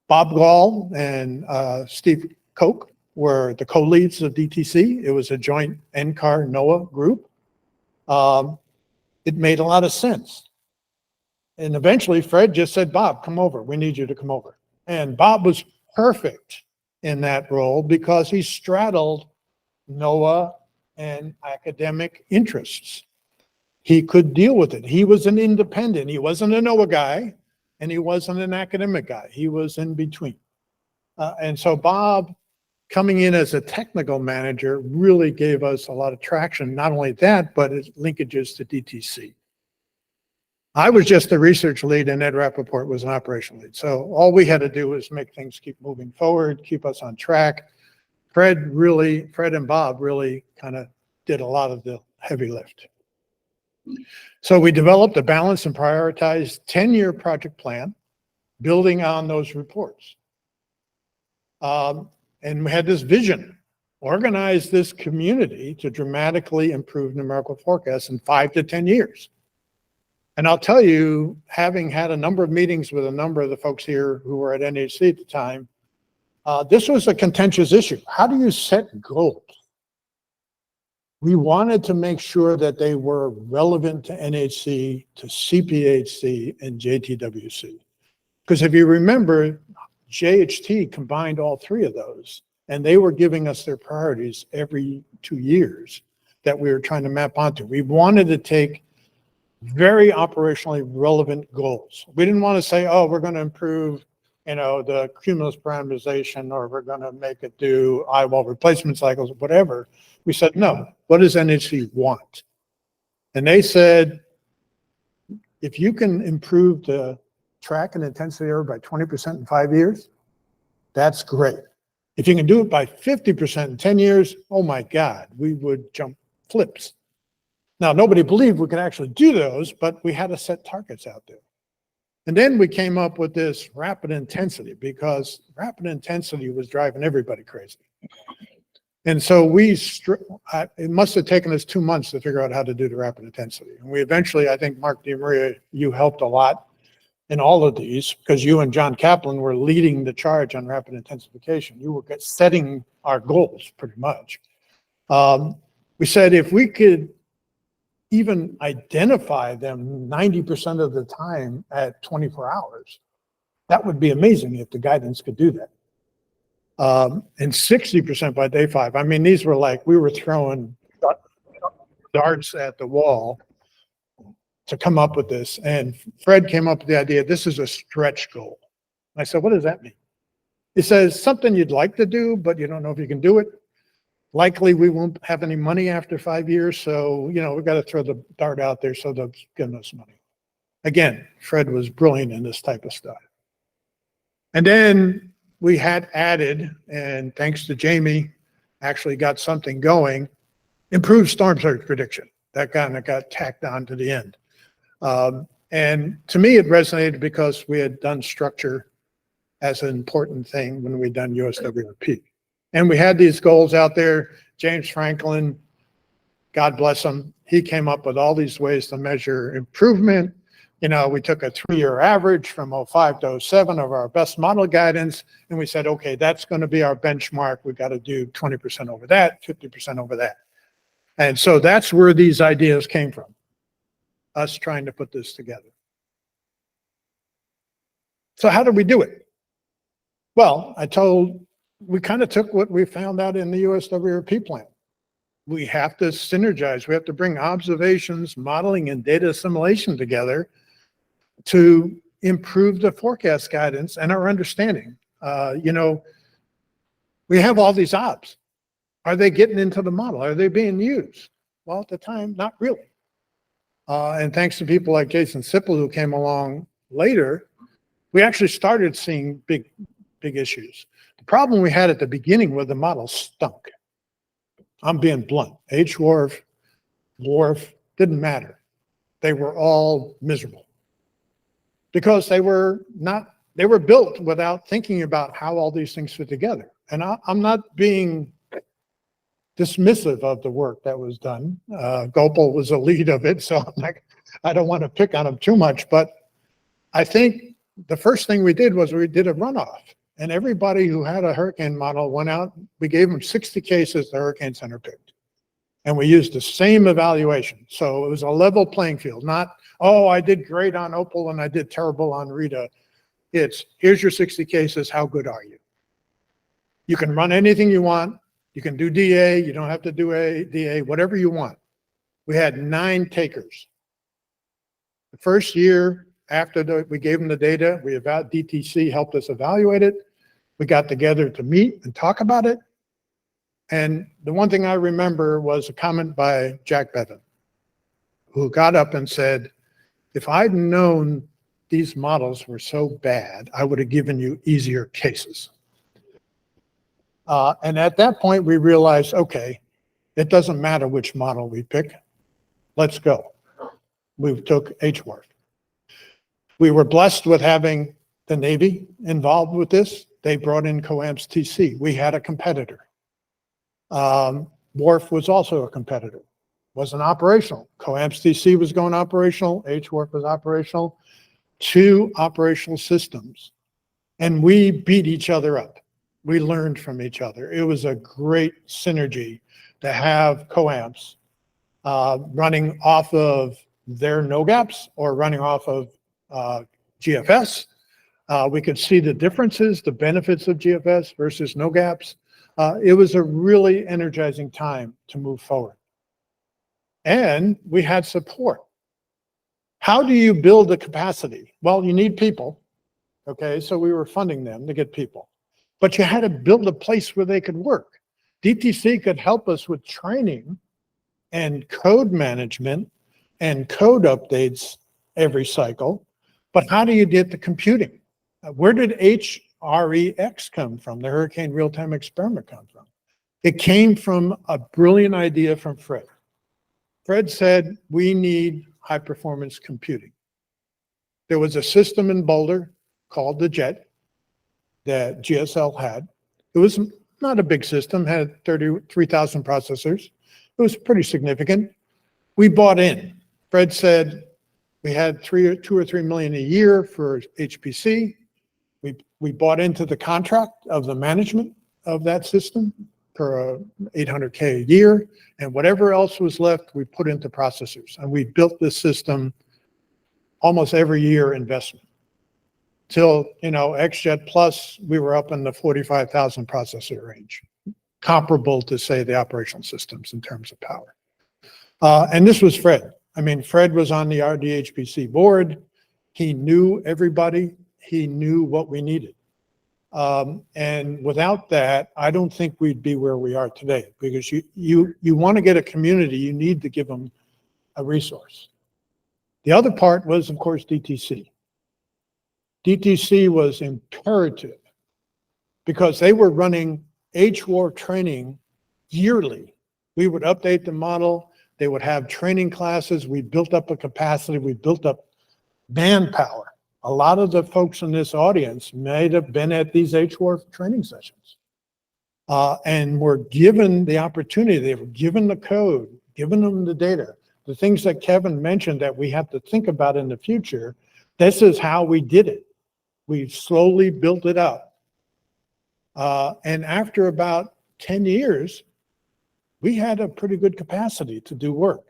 Bob Gall and Steve Koch were the co-leads of DTC. It was a joint NCAR NOAA group. It made a lot of sense. And eventually Fred just said, Bob, come over. We need you to come over. And Bob was perfect in that role because he straddled NOAA and academic interests. He could deal with it. He was an independent. He wasn't a NOAA guy, and he wasn't an academic guy. He was in between. And so Bob, coming in as a technical manager, really gave us a lot of traction. Not only that, but its linkages to DTC. I was just a research lead, and Ed Rappaport was an operational lead. So all we had to do was make things keep moving forward, keep us on track. Fred and Bob really kind of did a lot of the heavy lift. So we developed a balanced and prioritized 10-year project plan building on those reports. And we had this vision, organize this community to dramatically improve numerical forecasts in 5 to 10 years. And I'll tell you, having had a number of meetings with a number of the folks here who were at NHC at the time, this was a contentious issue. How do you set goals? We wanted to make sure that they were relevant to NHC, to CPHC, and JTWC. Because if you remember, JHT combined all three of those, and they were giving us their priorities every 2 years that we were trying to map onto. We wanted to take very operationally relevant goals. We didn't want to say, oh, we're going to improve, the cumulus parameterization, or we're going to make it do eyewall replacement cycles, whatever. We said, no, what does NHC want? And they said, if you can improve the track and intensity error by 20% in 5 years, that's great. If you can do it by 50% in 10 years, oh my God, we would jump flips. Now, nobody believed we could actually do those, but we had to set targets out there. And then we came up with this rapid intensity, because rapid intensity was driving everybody crazy. And so it must have taken us 2 months to figure out how to do the rapid intensity. And we eventually, I think, Mark DeMaria, you helped a lot in all of these, because you and John Kaplan were leading the charge on rapid intensification. You were setting our goals pretty much. We said if we could even identify them 90% of the time at 24 hours, that would be amazing if the guidance could do that. And 60% by day 5. I mean, these were like, we were throwing darts at the wall to come up with this. And Fred came up with the idea, this is a stretch goal. I said, what does that mean? He says, something you'd like to do, but you don't know if you can do it. Likely we won't have any money after 5 years. So, we've got to throw the dart out there so they'll give us money. Again, Fred was brilliant in this type of stuff. And then we had added, and thanks to Jamie, actually got something going, improved storm surge prediction. That kind of got tacked on to the end. And to me, it resonated because we had done structure as an important thing when we'd done USWRP. And we had these goals out there. James Franklin, God bless him, he came up with all these ways to measure improvement. We took a 3-year average from 05 to 07 of our best model guidance, and we said, okay, that's going to be our benchmark. We've got to do 20% over that, 50% over that. And so that's where these ideas came from, us trying to put this together. So how did we do it? Well, we kind of took what we found out in the USWRP plan. We have to synergize. We have to bring observations, modeling, and data assimilation together to improve the forecast guidance and our understanding. We have all these obs. Are they getting into the model? Are they being used? Well, at the time, not really. And thanks to people like Jason Sipple, who came along later, we actually started seeing big issues. The problem we had at the beginning was the model stunk. I'm being blunt. HWRF, WRF, didn't matter. They were all miserable because they were built without thinking about how all these things fit together. And I'm not being dismissive of the work that was done. Gopal was the lead of it, so I don't want to pick on him too much, but I think the first thing we did was we did a runoff. And everybody who had a hurricane model went out, we gave them 60 cases the Hurricane Center picked. And we used the same evaluation. So it was a level playing field, not, oh, I did great on Opal and I did terrible on Rita. It's, here's your 60 cases, how good are you? You can run anything you want. You can do DA, you don't have to do a DA, whatever you want. We had 9 takers. The first year after we gave them the data, DTC helped us evaluate it. We got together to meet and talk about it. And the one thing I remember was a comment by Jack Bevan, who got up and said, if I'd known these models were so bad, I would have given you easier cases. And at that point, we realized, okay, it doesn't matter which model we pick. Let's go. We took HWRF. We were blessed with having the Navy involved with this. They brought in COAMPS TC. We had a competitor. WARF was also a competitor. Wasn't operational. COAMPS TC was going operational. HWARF was operational. 2 operational systems. And we beat each other up. We learned from each other. It was a great synergy to have COAMPS running off of their NOGAPs or running off of GFS. We could see the differences, the benefits of GFS versus NOGAPs. It was a really energizing time to move forward. And we had support. How do you build a capacity? Well, you need people. Okay, so we were funding them to get people. But you had to build a place where they could work. DTC could help us with training and code management and code updates every cycle. But how do you get the computing? Where did HREX come from, the Hurricane Real-Time Experiment come from? It came from a brilliant idea from Fred. Fred said, we need high-performance computing. There was a system in Boulder called the JET that GSL had. It was not a big system, had 33,000 processors. It was pretty significant. We bought in. Fred said we had $2 or $3 million a year for HPC. We bought into the contract of the management of that system for $800K a year, and whatever else was left, we put into processors. And we built this system almost every year investment. Till, XJet Plus, we were up in the 45,000 processor range, comparable to, say, the operational systems in terms of power. And this was Fred. I mean, Fred was on the RDHPC board. He knew everybody. He knew what we needed. And without that, I don't think we'd be where we are today, because you want to get a community, you need to give them a resource. The other part was, of course, DTC. DTC was imperative because they were running HWAR training yearly. We would update the model. They would have training classes. We built up a capacity. We built up manpower. A lot of the folks in this audience might have been at these HWAR training sessions and were given the opportunity. They were given the code, given them the data, the things that Kevin mentioned that we have to think about in the future. This is how we did it. We slowly built it up. And after about 10 years, we had a pretty good capacity to do work.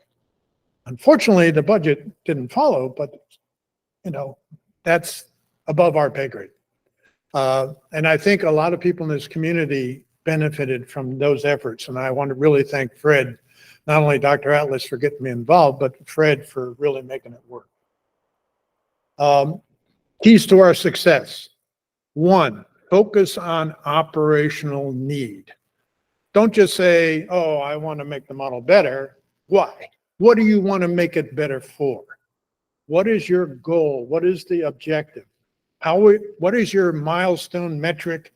Unfortunately, the budget didn't follow, but that's above our pay grade. And I think a lot of people in this community benefited from those efforts. And I want to really thank Fred, not only Dr. Atlas for getting me involved, but Fred for really making it work. Keys to our success. 1, focus on operational need. Don't just say, oh, I want to make the model better. Why? What do you want to make it better for? What is your goal? What is the objective? What is your milestone metric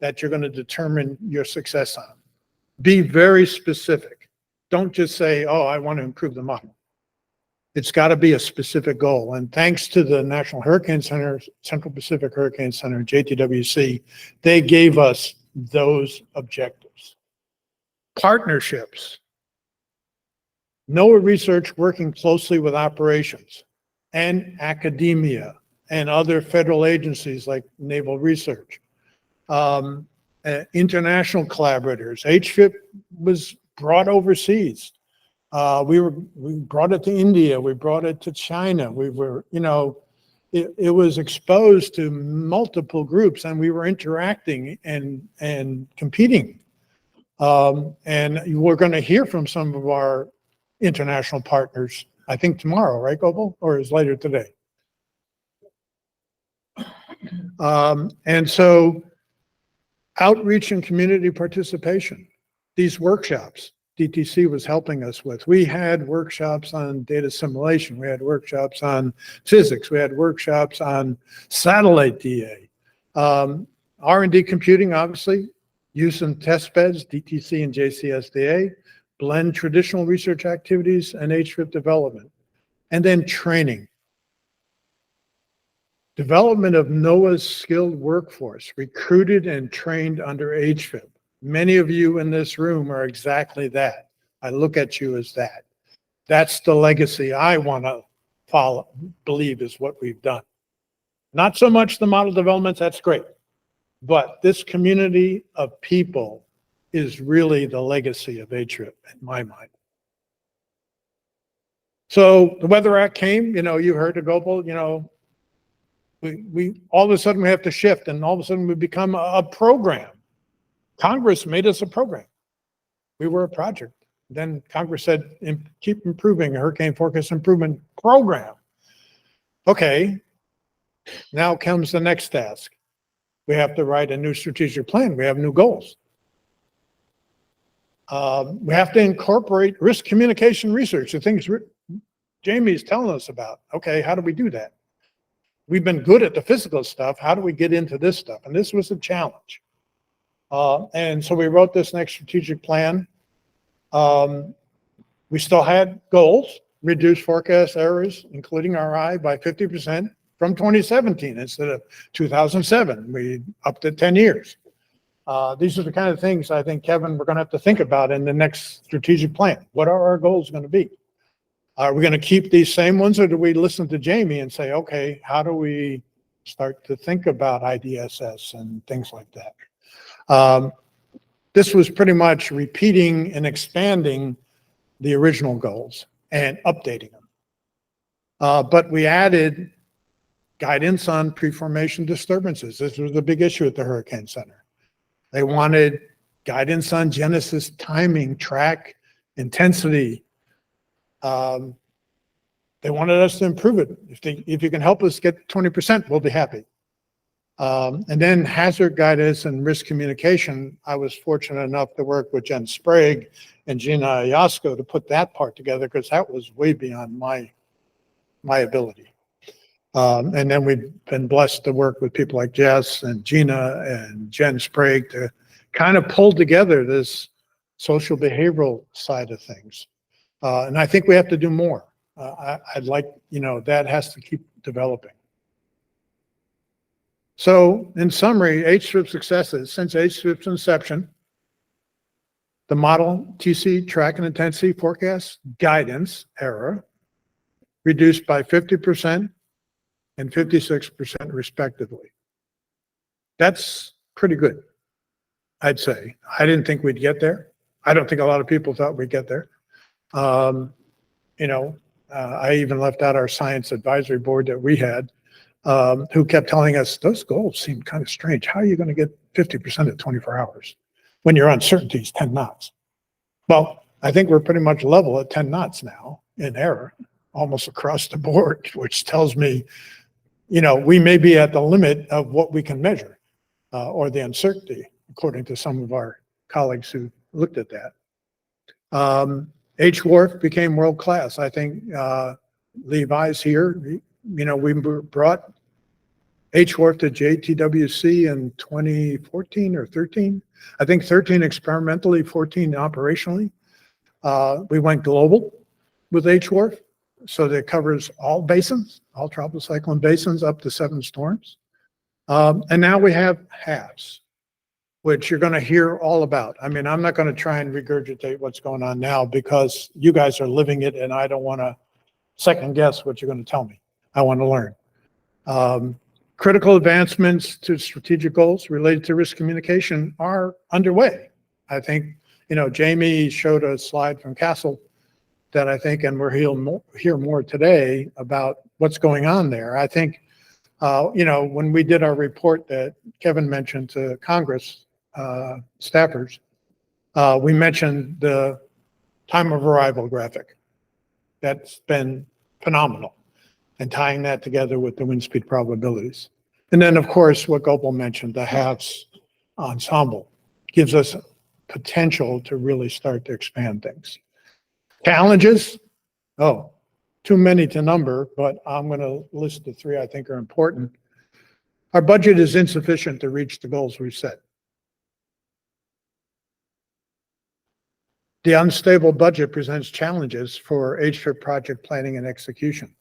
that you're going to determine your success on? Be very specific. Don't just say, oh, I want to improve the model. It's got to be a specific goal. And thanks to the National Hurricane Center, Central Pacific Hurricane Center, JTWC, they gave us those objectives. Partnerships. NOAA research working closely with operations and academia and other federal agencies like Naval Research. International collaborators. HFIP was brought overseas. We brought it to India. We brought it to China. We were, it was exposed to multiple groups, and we were interacting and competing. And we're going to hear from some of our international partners, I think tomorrow, right, Gopal? Or is later today? And so outreach and community participation, these workshops DTC was helping us with. We had workshops on data assimilation. We had workshops on physics. We had workshops on satellite DA. R&D computing, obviously, use and test beds, DTC and JCSDA, blend traditional research activities and HFIP development, and then training. Development of NOAA's skilled workforce, recruited and trained under HFIP. Many of you in this room are exactly that. I look at you as that. That's the legacy I want to believe is what we've done. Not so much the model developments, that's great. But this community of people is really the legacy of HFIP in my mind. So the Weather Act came, you heard of Gopal, we all of a sudden we have to shift, and all of a sudden we become a program. Congress made us a program. We were a project. Then Congress said, keep improving a hurricane forecast improvement program. Okay, now comes the next task. We have to write a new strategic plan. We have new goals. We have to incorporate risk communication research, the things Jamie's telling us about. Okay, how do we do that? We've been good at the physical stuff. How do we get into this stuff? And this was a challenge. And so we wrote this next strategic plan. We still had goals, reduce forecast errors, including RI, by 50% from 2017 instead of 2007. We upped it 10 years. These are the kind of things I think, Kevin, we're going to have to think about in the next strategic plan. What are our goals going to be? Are we going to keep these same ones, or do we listen to Jamie and say, okay, how do we start to think about IDSS and things like that? This was pretty much repeating and expanding the original goals and updating them. But we added guidance on pre-formation disturbances. This was a big issue at the Hurricane Center. They wanted guidance on genesis timing, track, intensity. They wanted us to improve it. If you can help us get 20%, we'll be happy. And then hazard guidance and risk communication. I was fortunate enough to work with Jen Sprague and Gina Iasko to put that part together, because that was way beyond my ability. And then we've been blessed to work with people like Jess and Gina and Jen Sprague to kind of pull together this social behavioral side of things. And I think we have to do more. I'd like, that has to keep developing. So in summary, HFIP successes since HFIP's inception: the model TC track and intensity forecast guidance error reduced by 50% and 56% respectively. That's pretty good, I'd say. I didn't think we'd get there. I don't think a lot of people thought we'd get there. I even left out our science advisory board that we had, who kept telling us those goals seem kind of strange. How are you going to get 50% at 24 hours when your uncertainty is 10 knots? Well, I think we're pretty much level at 10 knots now in error, almost across the board, which tells me, we may be at the limit of what we can measure, or the uncertainty, according to some of our colleagues who looked at that. HWARF became world-class. I think Levi's here. We brought HWARF to JTWC in 2014 or 13. I think 13 experimentally, 14 operationally. We went global with HWARF, so that it covers all basins, all tropical cyclone basins, up to 7 storms. And now we have HAFS, which you're going to hear all about. I mean, I'm not going to try and regurgitate what's going on now, because you guys are living it, and I don't want to second guess what you're going to tell me. I want to learn. Critical advancements to strategic goals related to risk communication are underway. I think, Jamie showed a slide from Castle that I think, and we'll hear more today about what's going on there. I think, when we did our report that Kevin mentioned to Congress staffers, we mentioned the time of arrival graphic. That's been phenomenal, and tying that together with the wind speed probabilities. And then, of course, what Gopal mentioned, the HAFS ensemble gives us potential to really start to expand things. Challenges, too many to number, but I'm going to list the 3 I think are important. Our budget is insufficient to reach the goals we've set. The unstable budget presents challenges for HFIP project planning and execution.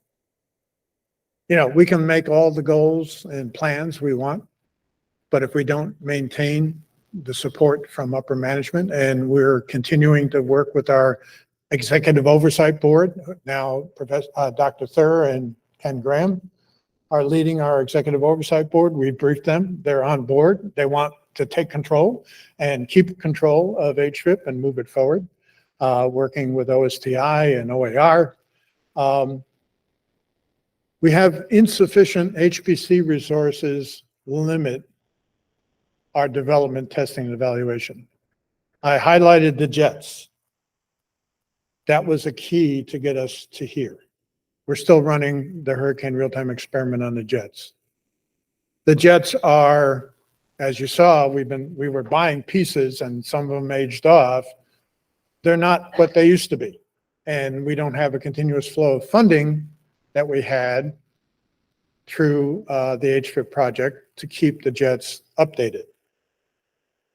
we can make all the goals and plans we want, but if we don't maintain the support from upper management, and we're continuing to work with our executive oversight board, now Dr. Thur and Ken Graham are leading our executive oversight board. We briefed them. They're on board. They want to take control and keep control of HFIP and move it forward, working with OSTI and OAR. We have insufficient HPC resources limit our development, testing, and evaluation. I highlighted the jets. That was a key to get us to here. We're still running the hurricane real-time experiment on the jets. The jets are, as you saw, we were buying pieces and some of them aged off. They're not what they used to be. And we don't have a continuous flow of funding that we had through the HFIP project to keep the jets updated.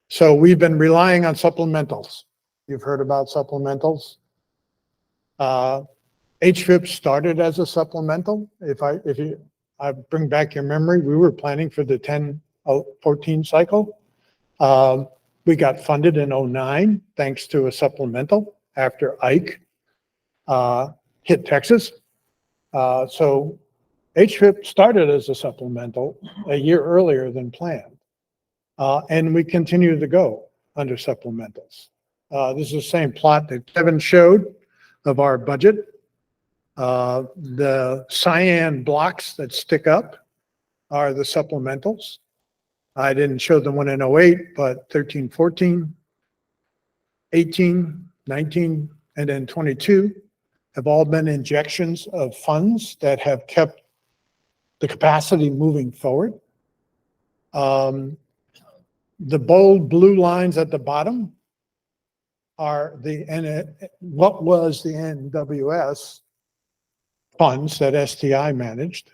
So we've been relying on supplementals. You've heard about supplementals. HFIP started as a supplemental. If I bring back your memory, we were planning for the 10-14 cycle. We got funded in 2009 thanks to a supplemental after Ike hit Texas. So HFIP started as a supplemental a year earlier than planned. And we continue to go under supplementals. This is the same plot that Kevin showed of our budget. The cyan blocks that stick up are the supplementals. I didn't show the one in 08, but 13, 14, 18, 19, and then 22 have all been injections of funds that have kept the capacity moving forward. The bold blue lines at the bottom are what was the NWS funds that STI managed.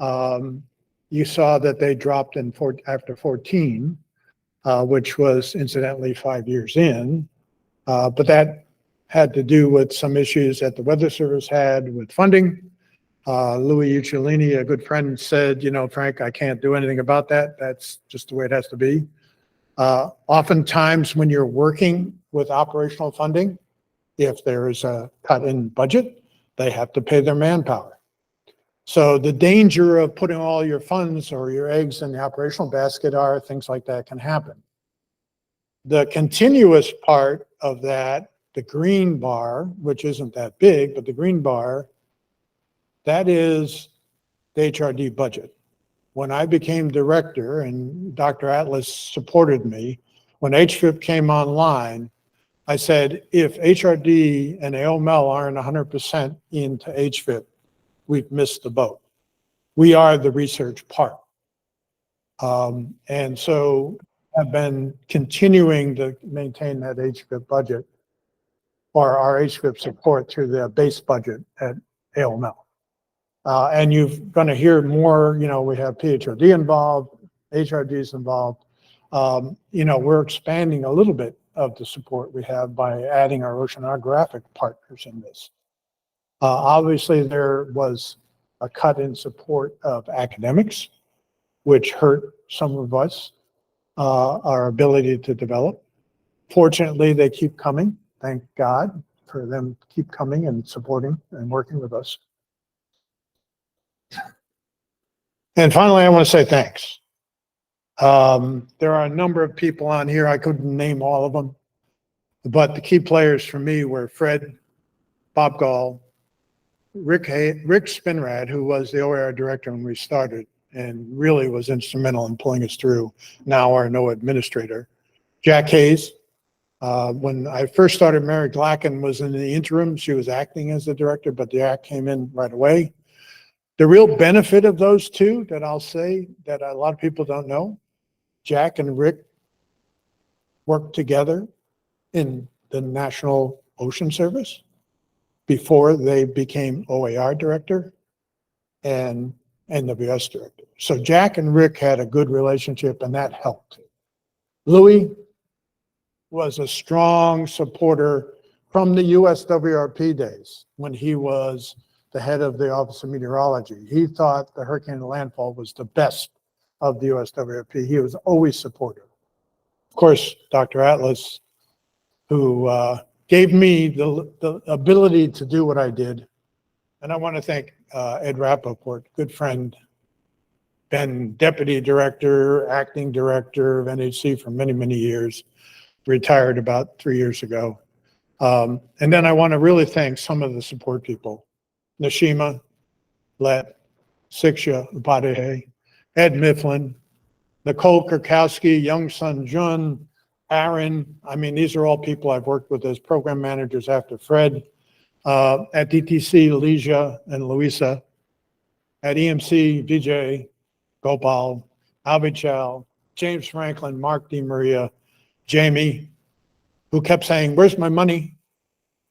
You saw that they dropped after 14, which was incidentally 5 years in, but that had to do with some issues that the Weather Service had with funding. Louis Uccellini, a good friend, said, Frank, I can't do anything about that. That's just the way it has to be. Oftentimes when you're working with operational funding, if there is a cut in budget, they have to pay their manpower. So the danger of putting all your funds or your eggs in the operational basket are things like that can happen. The continuous part of that, the green bar, which isn't that big, but the green bar, that is the HRD budget. When I became director and Dr. Atlas supported me, when HFIP came online, I said, if HRD and AOML aren't 100% into HFIP, we've missed the boat. We are the research part. And so I've been continuing to maintain that HFIP budget or our HFIP support through the base budget at AOML. And you're going to hear more, we have PHRD involved, HRDs involved. We're expanding a little bit of the support we have by adding our oceanographic partners in this. Obviously, there was a cut in support of academics, which hurt some of us, our ability to develop. Fortunately, they keep coming. Thank God for them to keep coming and supporting and working with us. And finally, I want to say thanks. There are a number of people on here. I couldn't name all of them, but the key players for me were Fred, Bob Gall, Rick Spinrad, who was the OER director when we started and really was instrumental in pulling us through, now our NOAA administrator. Jack Hayes. When I first started, Mary Glacken was in the interim. She was acting as the director, but the act came in right away. The real benefit of those two that I'll say that a lot of people don't know, Jack and Rick worked together in the National Ocean Service before they became OAR director and NWS director. So Jack and Rick had a good relationship and that helped. Louis was a strong supporter from the USWRP days when he was the head of the Office of Meteorology. He thought the hurricane landfall was the best of the USWRP. He was always supportive. Of course, Dr. Atlas, who gave me the ability to do what I did. And I want to thank Ed Rappaport, good friend, been deputy director, acting director of NHC for many, many years, retired about 3 years ago. And then I want to really thank some of the support people, Nashima, Let, Siksha Upadhyay, Ed Mifflin, Nicole Kurkowski, Young Sun Jun, Aaron. I mean, these are all people I've worked with as program managers after Fred. At DTC, Leisha and Louisa. At EMC, Vijay, Gopal, Avichal, James Franklin, Mark DeMaria, Jamie, who kept saying, "Where's my money?"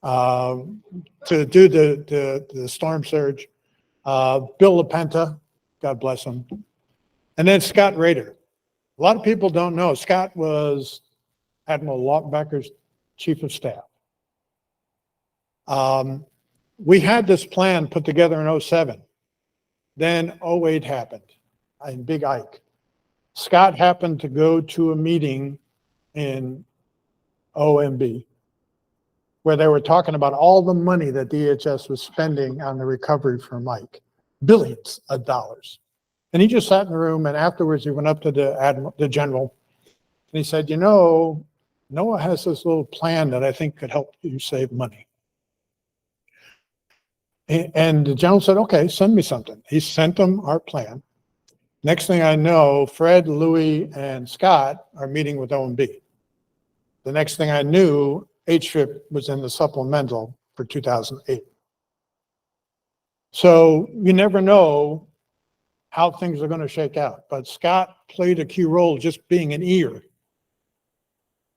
To do the storm surge. Bill LaPenta, God bless him. And then Scott Rader. A lot of people don't know, Scott was Admiral Lautenbach's chief of staff. We had this plan put together in 07. Then 08 happened in Big Ike. Scott happened to go to a meeting in OMB where they were talking about all the money that DHS was spending on the recovery from Ike, billions of dollars. And he just sat in the room, and afterwards he went up to the general, and he said, "You know, NOAA has this little plan that I think could help you save money." And the general said, "Okay, send me something." He sent them our plan. Next thing I know, Fred, Louis, and Scott are meeting with OMB. The next thing I knew, HFIP was in the supplemental for 2008. So you never know how things are going to shake out. But Scott played a key role just being an ear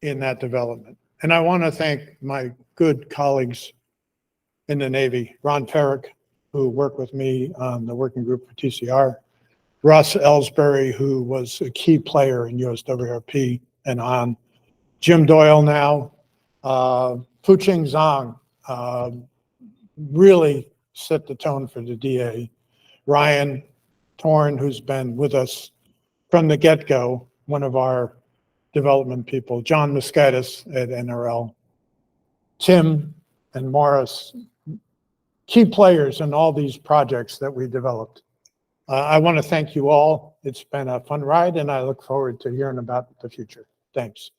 in that development. And I want to thank my good colleagues in the Navy, Ron Ferrick, who worked with me on the working group for TCR, Russ Ellsbury, who was a key player in USWRP and on, Jim Doyle now, Fuching Zhang, really set the tone for the DA, Ryan Torn, who's been with us from the get-go, one of our development people, John Muscatus at NRL, Tim and Morris, key players in all these projects that we developed. I want to thank you all. It's been a fun ride, and I look forward to hearing about the future. Thanks.